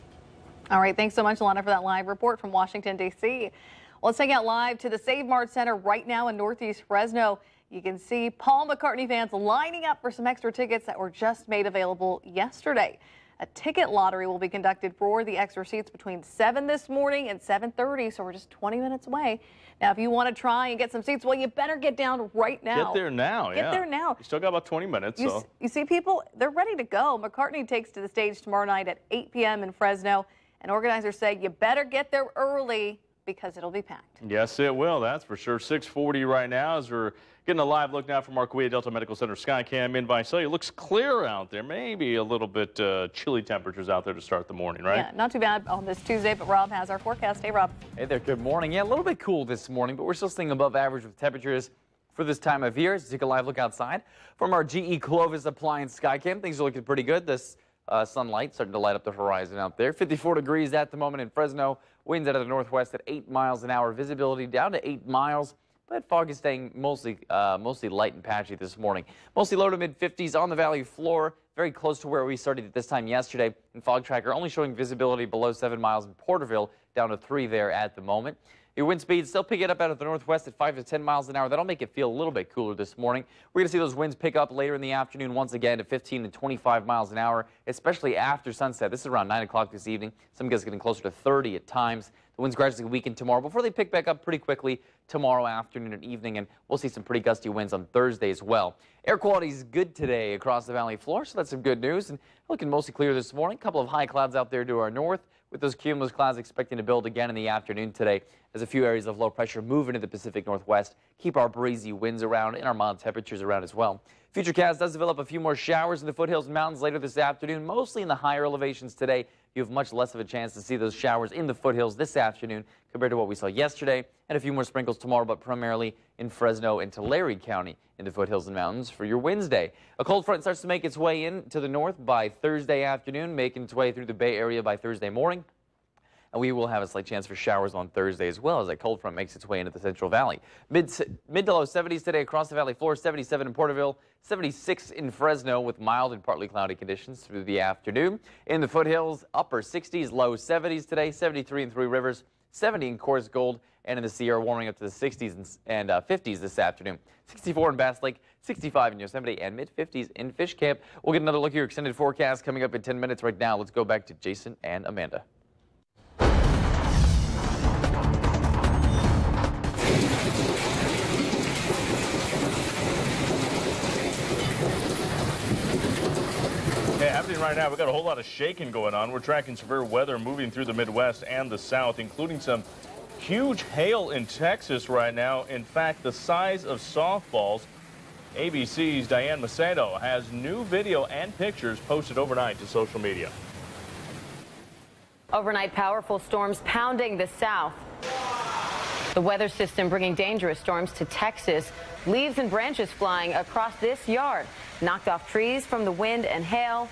All right, thanks so much, Lana, for that live report from Washington, D.C. Well, let's take out live to the Save Mart Center right now in Northeast Fresno. You can see Paul McCartney fans lining up for some extra tickets that were just made available yesterday. A ticket lottery will be conducted for the extra seats between 7 this morning and 7:30, so we're just 20 minutes away. Now, if you want to try and get some seats, well, you better get down right now. Get there now, Get there now. You still got about 20 minutes. You see people, they're ready to go. McCartney takes to the stage tomorrow night at 8 p.m. in Fresno. And organizers say you better get there early because it'll be packed. Yes, it will. That's for sure. 6:40 right now as we're getting a live look now from our Kauai Delta Medical Center Skycam in Visalia. It looks clear out there. Maybe a little bit chilly temperatures out there to start the morning, right? Yeah, not too bad on this Tuesday, but Rob has our forecast. Hey, Rob. Hey there. Good morning. Yeah, a little bit cool this morning, but we're still staying above average with temperatures for this time of year. As you take a live look outside from our GE Clovis Appliance Skycam, things are looking pretty good. This sunlight starting to light up the horizon out there. 54 degrees at the moment in Fresno. Winds out of the northwest at 8 miles an hour. Visibility down to 8 miles. But fog is staying mostly light and patchy this morning. Mostly low to mid-50s on the valley floor. Very close to where we started at this time yesterday. And fog tracker only showing visibility below 7 miles in Porterville. Down to 3 there at the moment. Your wind speed still picking up out of the northwest at 5 to 10 miles an hour. That'll make it feel a little bit cooler this morning. We're going to see those winds pick up later in the afternoon once again to 15 to 25 miles an hour, especially after sunset. This is around 9 o'clock this evening. Some guys getting closer to 30 at times. The winds gradually weaken tomorrow before they pick back up pretty quickly tomorrow afternoon and evening, and we'll see some pretty gusty winds on Thursday as well. Air quality is good today across the valley floor, so that's some good news. And looking mostly clear this morning. A couple of high clouds out there to our north, with those cumulus clouds expecting to build again in the afternoon today as a few areas of low pressure move into the Pacific Northwest. Keep our breezy winds around and our mild temperatures around as well. Futurecast does develop a few more showers in the foothills and mountains later this afternoon, mostly in the higher elevations today. You have much less of a chance to see those showers in the foothills this afternoon compared to what we saw yesterday, and a few more sprinkles tomorrow, but primarily in Fresno and Tulare County in the foothills and mountains for your Wednesday. A cold front starts to make its way in to the north by Thursday afternoon, making its way through the Bay Area by Thursday morning. And we will have a slight chance for showers on Thursday as well as that cold front makes its way into the Central Valley. Mid to low 70s today across the valley floor, 77 in Porterville, 76 in Fresno with mild and partly cloudy conditions through the afternoon. In the foothills, upper 60s, low 70s today, 73 in Three Rivers, 70 in Coarse Gold, and in the Sierra warming up to the 60s and 50s this afternoon. 64 in Bass Lake, 65 in Yosemite, and mid-50s in Fish Camp. We'll get another look at your extended forecast coming up in 10 minutes. Right now, let's go back to Jason and Amanda. right now. We've got a whole lot of shaking going on. We're tracking severe weather moving through the Midwest and the South, including some huge hail in Texas right now. In fact, the size of softballs. ABC's Diane Macedo has new video and pictures posted overnight to social media. Overnight, powerful storms pounding the South. The weather system bringing dangerous storms to Texas. Leaves and branches flying across this yard. Knocked off trees from the wind and hail.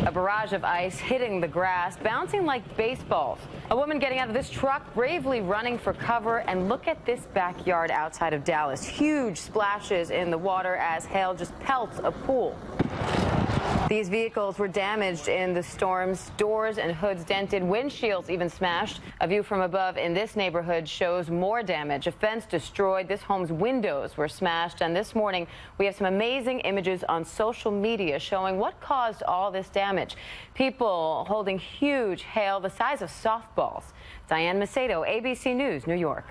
A barrage of ice hitting the grass, bouncing like baseballs. A woman getting out of this truck, bravely running for cover. And look at this backyard outside of Dallas. Huge splashes in the water as hail just pelts a pool. These vehicles were damaged in the storms. Doors and hoods dented, windshields even smashed. A view from above in this neighborhood shows more damage. A fence destroyed. This home's windows were smashed. And this morning, we have some amazing images on social media showing what caused all this damage. People holding huge hail the size of softballs. Diane Macedo, ABC News, New York.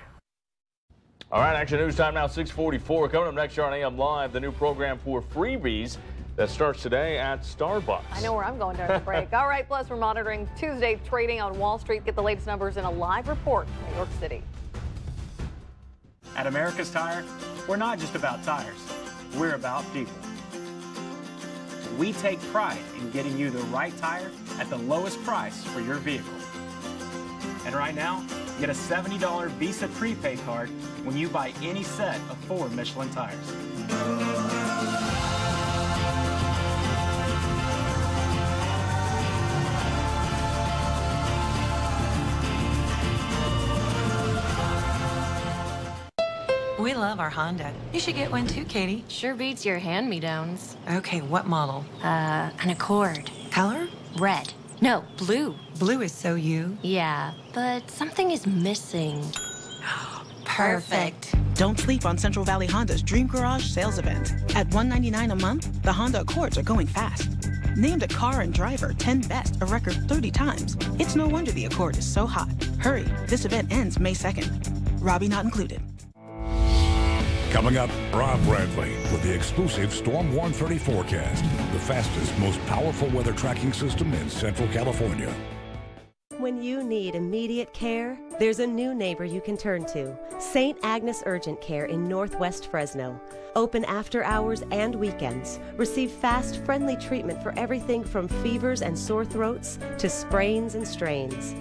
All right, Action News time now, 6:44. Coming up next year on AM Live, the new program for freebies that starts today at Starbucks. I know where I'm going during the break. All right, plus we're monitoring Tuesday trading on Wall Street. Get the latest numbers in a live report from New York City. At America's Tire, we're not just about tires. We're about people. We take pride in getting you the right tire at the lowest price for your vehicle. And right now, get a $70 Visa prepaid card when you buy any set of 4 Michelin tires. We love our Honda. You should get one too, Katie. Sure beats your hand-me-downs. Okay, what model? An Accord. Color? Red. No, blue. Blue is so you. Yeah, but something is missing. Perfect. Don't sleep on Central Valley Honda's Dream Garage sales event. At $199 a month, the Honda Accords are going fast. Named a car and driver 10 best a record 30 times. It's no wonder the Accord is so hot. Hurry, this event ends May 2nd. Robbie not included. Coming up, Rob Bradley with the exclusive Storm 130 forecast, the fastest, most powerful weather tracking system in Central California. When you need immediate care, there's a new neighbor you can turn to. St. Agnes Urgent Care in Northwest Fresno. Open after hours and weekends. Receive fast, friendly treatment for everything from fevers and sore throats to sprains and strains.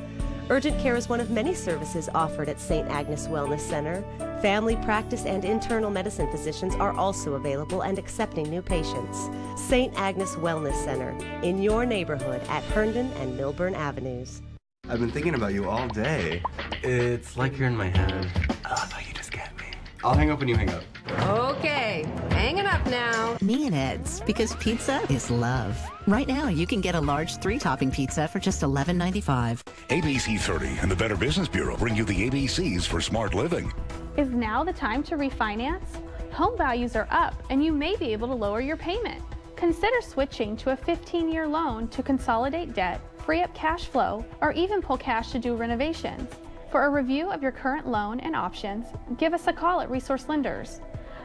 Urgent care is one of many services offered at St. Agnes Wellness Center. Family practice and internal medicine physicians are also available and accepting new patients. St. Agnes Wellness Center in your neighborhood at Herndon and Milburn Avenues. I've been thinking about you all day. It's like you're in my head. I love how you just get me. I'll hang up when you hang up. Okay, hanging up now. Me and Ed's, because pizza is love. Right now, you can get a large 3-topping pizza for just $11.95. ABC30 and the Better Business Bureau bring you the ABCs for smart living. Is now the time to refinance? Home values are up, and you may be able to lower your payment. Consider switching to a 15-year loan to consolidate debt, free up cash flow, or even pull cash to do renovations. For a review of your current loan and options, give us a call at Resource Lenders.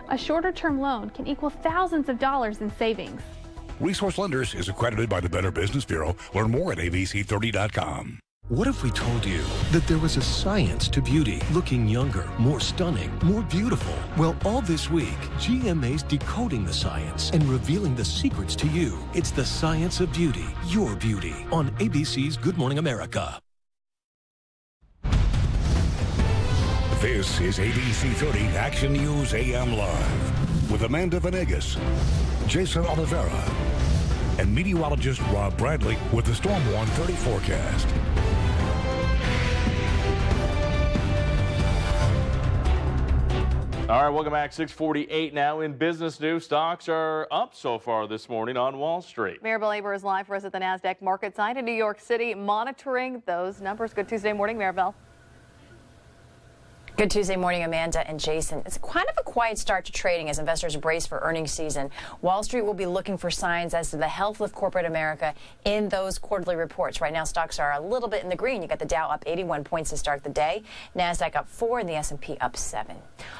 A shorter-term loan can equal thousands of dollars in savings. Resource Lenders is accredited by the Better Business Bureau. Learn more at abc30.com. What if we told you that there was a science to beauty, looking younger, more stunning, more beautiful? Well, all this week, GMA's decoding the science and revealing the secrets to you. It's the science of beauty, your beauty, on ABC's Good Morning America. This is ABC30 Action News AM Live with Amanda Venegas, Jason Oliveira, and meteorologist Rob Bradley with the Storm 130 forecast. All right, welcome back. 6:48 now in business news. Stocks are up so far this morning on Wall Street. Maribel Aber is live for us at the NASDAQ market site in New York City, monitoring those numbers. Good Tuesday morning, Maribel. Good Tuesday morning, Amanda and Jason. It's kind of a quiet start to trading as investors brace for earnings season. Wall Street will be looking for signs as to the health of corporate America in those quarterly reports. Right now, stocks are a little bit in the green. You got the Dow up 81 points to start the day, NASDAQ up 4, and the S&P up 7.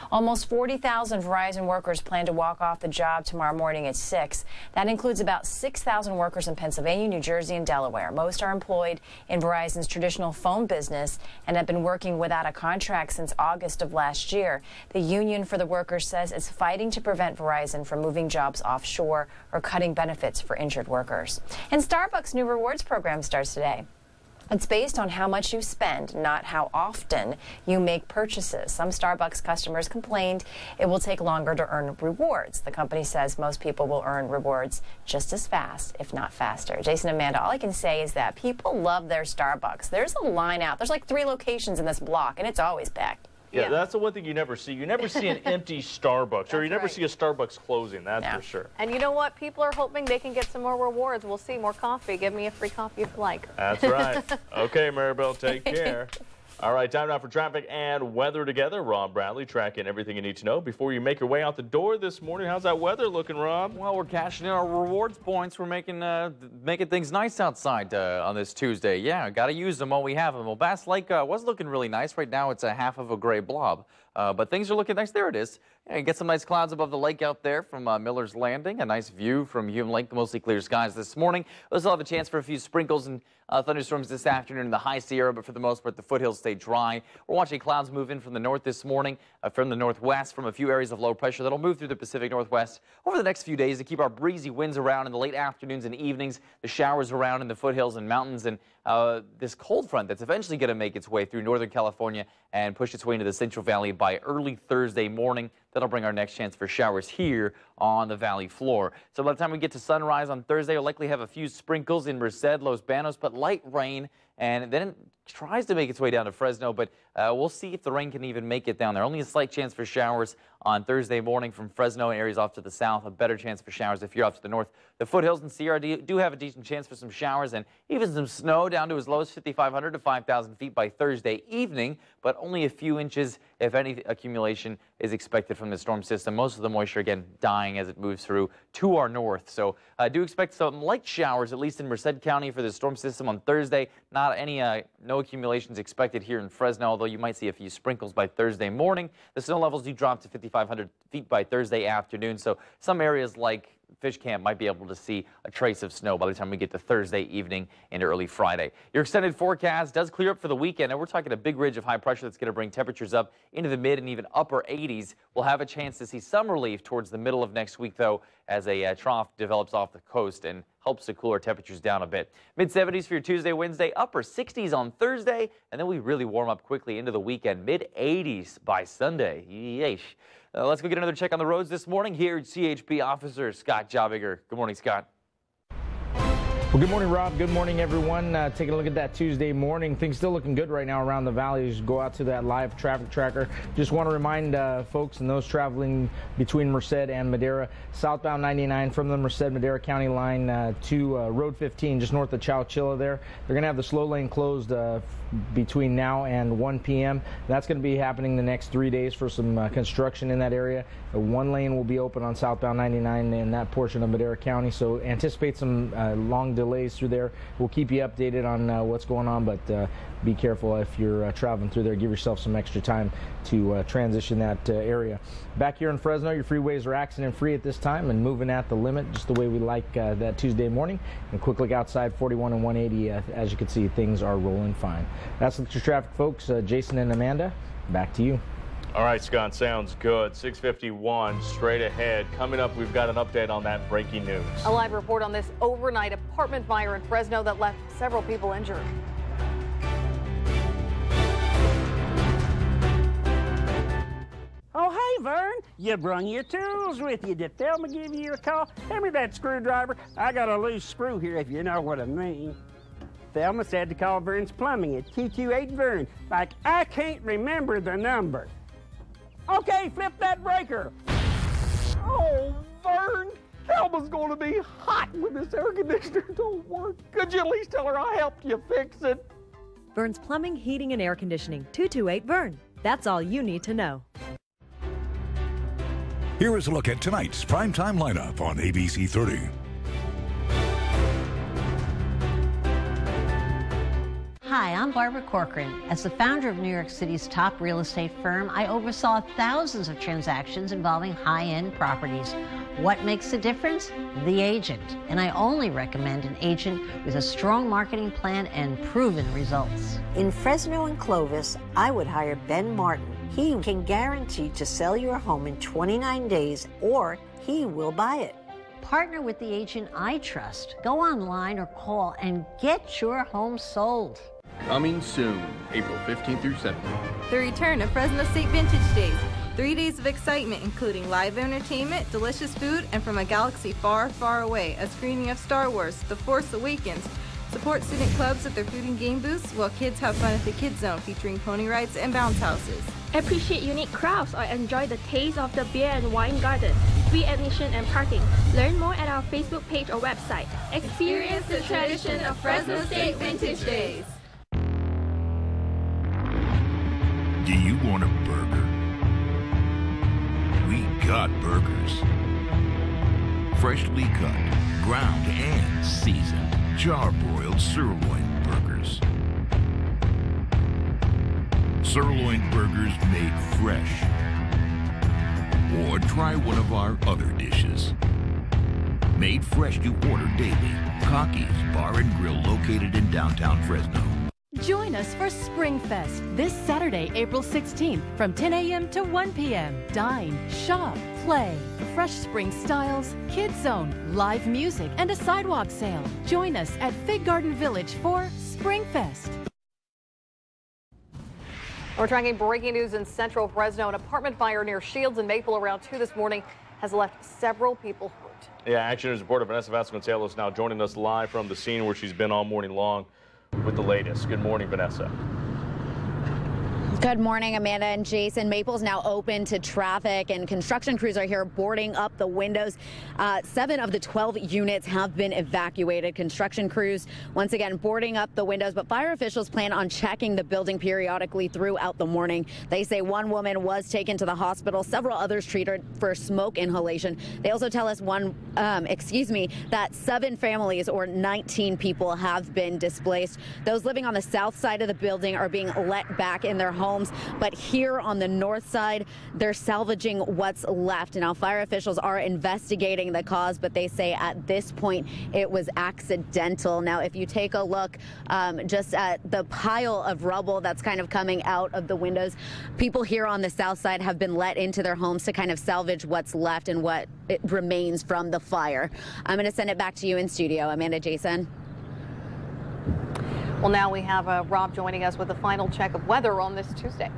Almost 40,000 Verizon workers plan to walk off the job tomorrow morning at 6. That includes about 6,000 workers in Pennsylvania, New Jersey, and Delaware. Most are employed in Verizon's traditional phone business and have been working without a contract since August of last year. The union for the workers says it's fighting to prevent Verizon from moving jobs offshore or cutting benefits for injured workers. And Starbucks' new rewards program starts today. It's based on how much you spend, not how often you make purchases. Some Starbucks customers complained it will take longer to earn rewards. The company says most people will earn rewards just as fast, if not faster. Jason and Amanda, all I can say is that people love their Starbucks. There's a line out. There's like 3 locations in this block, and it's always packed. Yeah, that's the one thing you never see. You never see an empty Starbucks, or you never see a Starbucks closing, that's for sure. And you know what? People are hoping they can get some more rewards. We'll see. More coffee. Give me a free coffee if you like. That's right. Okay, Maribel, take care. All right, time now for traffic and weather together. Rob Bradley tracking everything you need to know before you make your way out the door this morning. How's that weather looking, Rob? Well, we're cashing in our rewards points. We're making things nice outside on this Tuesday. Yeah, got to use them while we have them. Well, Bass Lake was looking really nice. Right now, it's a half of a gray blob. But things are looking nice. There it is. Yeah, get some nice clouds above the lake out there from Miller's Landing. A nice view from Hume Lake. Mostly clear skies this morning. We'll still have a chance for a few sprinkles and thunderstorms this afternoon in the high Sierra, but for the most part, the foothills stay dry. We're watching clouds move in from the north this morning, from the northwest, from a few areas of low pressure that'll move through the Pacific Northwest over the next few days to keep our breezy winds around in the late afternoons and evenings, the showers around in the foothills and mountains, and this cold front that's eventually going to make its way through Northern California and push its way into the Central Valley by early Thursday morning. That'll bring our next chance for showers here on the valley floor. So by the time we get to sunrise on Thursday, we'll likely have a few sprinkles in Merced, Los Banos, but light rain, and then it tries to make its way down to Fresno, but we'll see if the rain can even make it down there. Only a slight chance for showers on Thursday morning from Fresno and areas off to the south. A better chance for showers if you're off to the north. The foothills and Sierra do have a decent chance for some showers and even some snow down to as low as 5,500 to 5,000 feet by Thursday evening, but only a few inches, if any, accumulation is expected from the storm system. Most of the moisture, again, dying as it moves through to our north. So I do expect some light showers, at least in Merced County for the storm system on Thursday. Not any, no accumulations expected here in Fresno, although you might see a few sprinkles by Thursday morning. The snow levels do drop to 5,500 feet by Thursday afternoon, so some areas like Fish Camp might be able to see a trace of snow by the time we get to Thursday evening into early Friday. Your extended forecast does clear up for the weekend, and we're talking a big ridge of high pressure that's going to bring temperatures up into the mid and even upper 80s. We'll have a chance to see some relief towards the middle of next week, though, as a trough develops off the coast and helps to cool our temperatures down a bit. Mid-70s for your Tuesday, Wednesday, upper 60s on Thursday, and then we really warm up quickly into the weekend. Mid-80s by Sunday. Yeesh. Let's go get another check on the roads this morning. Here, CHP Officer Scott Jobiger. Good morning, Scott. Well, good morning, Rob. Good morning, everyone. Taking a look at that Tuesday morning. Things still looking good right now around the valley as you go out to that live traffic tracker. Just want to remind folks and those traveling between Merced and Madera, southbound 99 from the Merced-Madera County line to Road 15, just north of Chowchilla there. They're going to have the slow lane closed between now and 1 p.m. That's going to be happening the next 3 days for some construction in that area. One lane will be open on southbound 99 in that portion of Madera County, so anticipate some long delays through there. We'll keep you updated on what's going on, but be careful if you're traveling through there. Give yourself some extra time to transition that area. Back here in Fresno, your freeways are accident-free at this time and moving at the limit, just the way we like that Tuesday morning. And a quick look outside, 41 and 180. As you can see, things are rolling fine. That's your traffic, folks. Jason and Amanda, back to you. All right, Scott, sounds good. 6:51 straight ahead. Coming up, we've got an update on that breaking news. A live report on this overnight apartment fire in Fresno that left several people injured. Oh, hey, Vern, you brung your tools with you. Did Thelma give you a call? Hand me that screwdriver. I got a loose screw here, if you know what I mean. Thelma said to call Vern's Plumbing at 228-VERN. Like, I can't remember the number. Okay, flip that breaker. Oh, Vern, Thelma's going to be hot when this air conditioner don't work. Could you at least tell her I helped you fix it? Vern's Plumbing, Heating, and Air Conditioning, 228-VERN. That's all you need to know. Here is a look at tonight's primetime lineup on ABC30. Hi, I'm Barbara Corcoran. As the founder of New York City's top real estate firm, I oversaw thousands of transactions involving high-end properties. What makes the difference? The agent. And I only recommend an agent with a strong marketing plan and proven results. In Fresno and Clovis, I would hire Ben Martin. He can guarantee to sell your home in 29 days, or he will buy it. Partner with the agent I trust. Go online or call and get your home sold. Coming soon, April 15th through 17th. The return of Fresno State Vintage Days. 3 days of excitement, including live entertainment, delicious food, and from a galaxy far, far away, a screening of Star Wars, The Force Awakens. Support student clubs at their food and game booths while kids have fun at the Kids Zone, featuring pony rides and bounce houses. Appreciate unique crafts or enjoy the taste of the beer and wine garden. Free admission and parking. Learn more at our Facebook page or website. Experience the tradition of Fresno State Vintage Days. Do you want a burger? We got burgers. Freshly cut, ground and seasoned, charbroiled sirloin burgers. Sirloin burgers made fresh. Or try one of our other dishes. Made fresh to order daily. Cocky's Bar and Grill, located in downtown Fresno. Join us for SpringFest this Saturday, April 16th from 10 a.m. to 1 p.m. Dine, shop, play. Fresh spring styles, Kids Zone, live music, and a sidewalk sale. Join us at Fig Garden Village for SpringFest. We're tracking breaking news in central Fresno. An apartment fire near Shields and Maple around 2 this morning has left several people hurt. Yeah, Action News reporter Vanessa Vasconcelos now joining us live from the scene where she's been all morning long with the latest. Good morning, Vanessa. Good morning, Amanda and Jason. Maple's now open to traffic, and construction crews are here boarding up the windows. 7 of the 12 units have been evacuated. Construction crews, once again, boarding up the windows, but fire officials plan on checking the building periodically throughout the morning. They say one woman was taken to the hospital, several others treated for smoke inhalation. They also tell us that 7 families, or 19 people, have been displaced. Those living on the south side of the building are being let back in their homes. But here on the north side, they're salvaging what's left. Now, fire officials are investigating the cause, but they say at this point it was accidental. Now, if you take a look just at the pile of rubble that's kind of coming out of the windows, people here on the south side have been let into their homes to kind of salvage what's left and what it remains from the fire. I'm going to send it back to you in studio. Amanda, Jason. Well, now we have Rob joining us with a final check of weather on this Tuesday.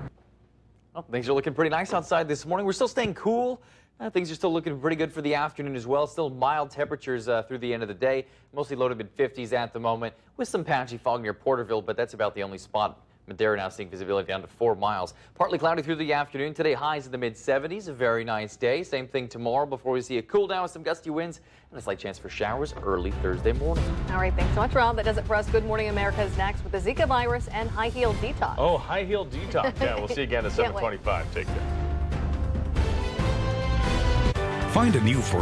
Well, things are looking pretty nice outside this morning. We're still staying cool. Things are still looking pretty good for the afternoon as well. Still mild temperatures through the end of the day. Mostly low to mid-50s at the moment, with some patchy fog near Porterville, but that's about the only spot. Madera now seeing visibility down to 4 miles. Partly cloudy through the afternoon. Today, highs in the mid-70s. A very nice day. Same thing tomorrow before we see a cool down with some gusty winds and a slight chance for showers early Thursday morning. All right, thanks so much, Rob. That does it for us. Good Morning America is next with the Zika virus and high heel detox. Oh, high heel detox. Yeah, we'll see you again at 7:25. Take care. Find a new forever.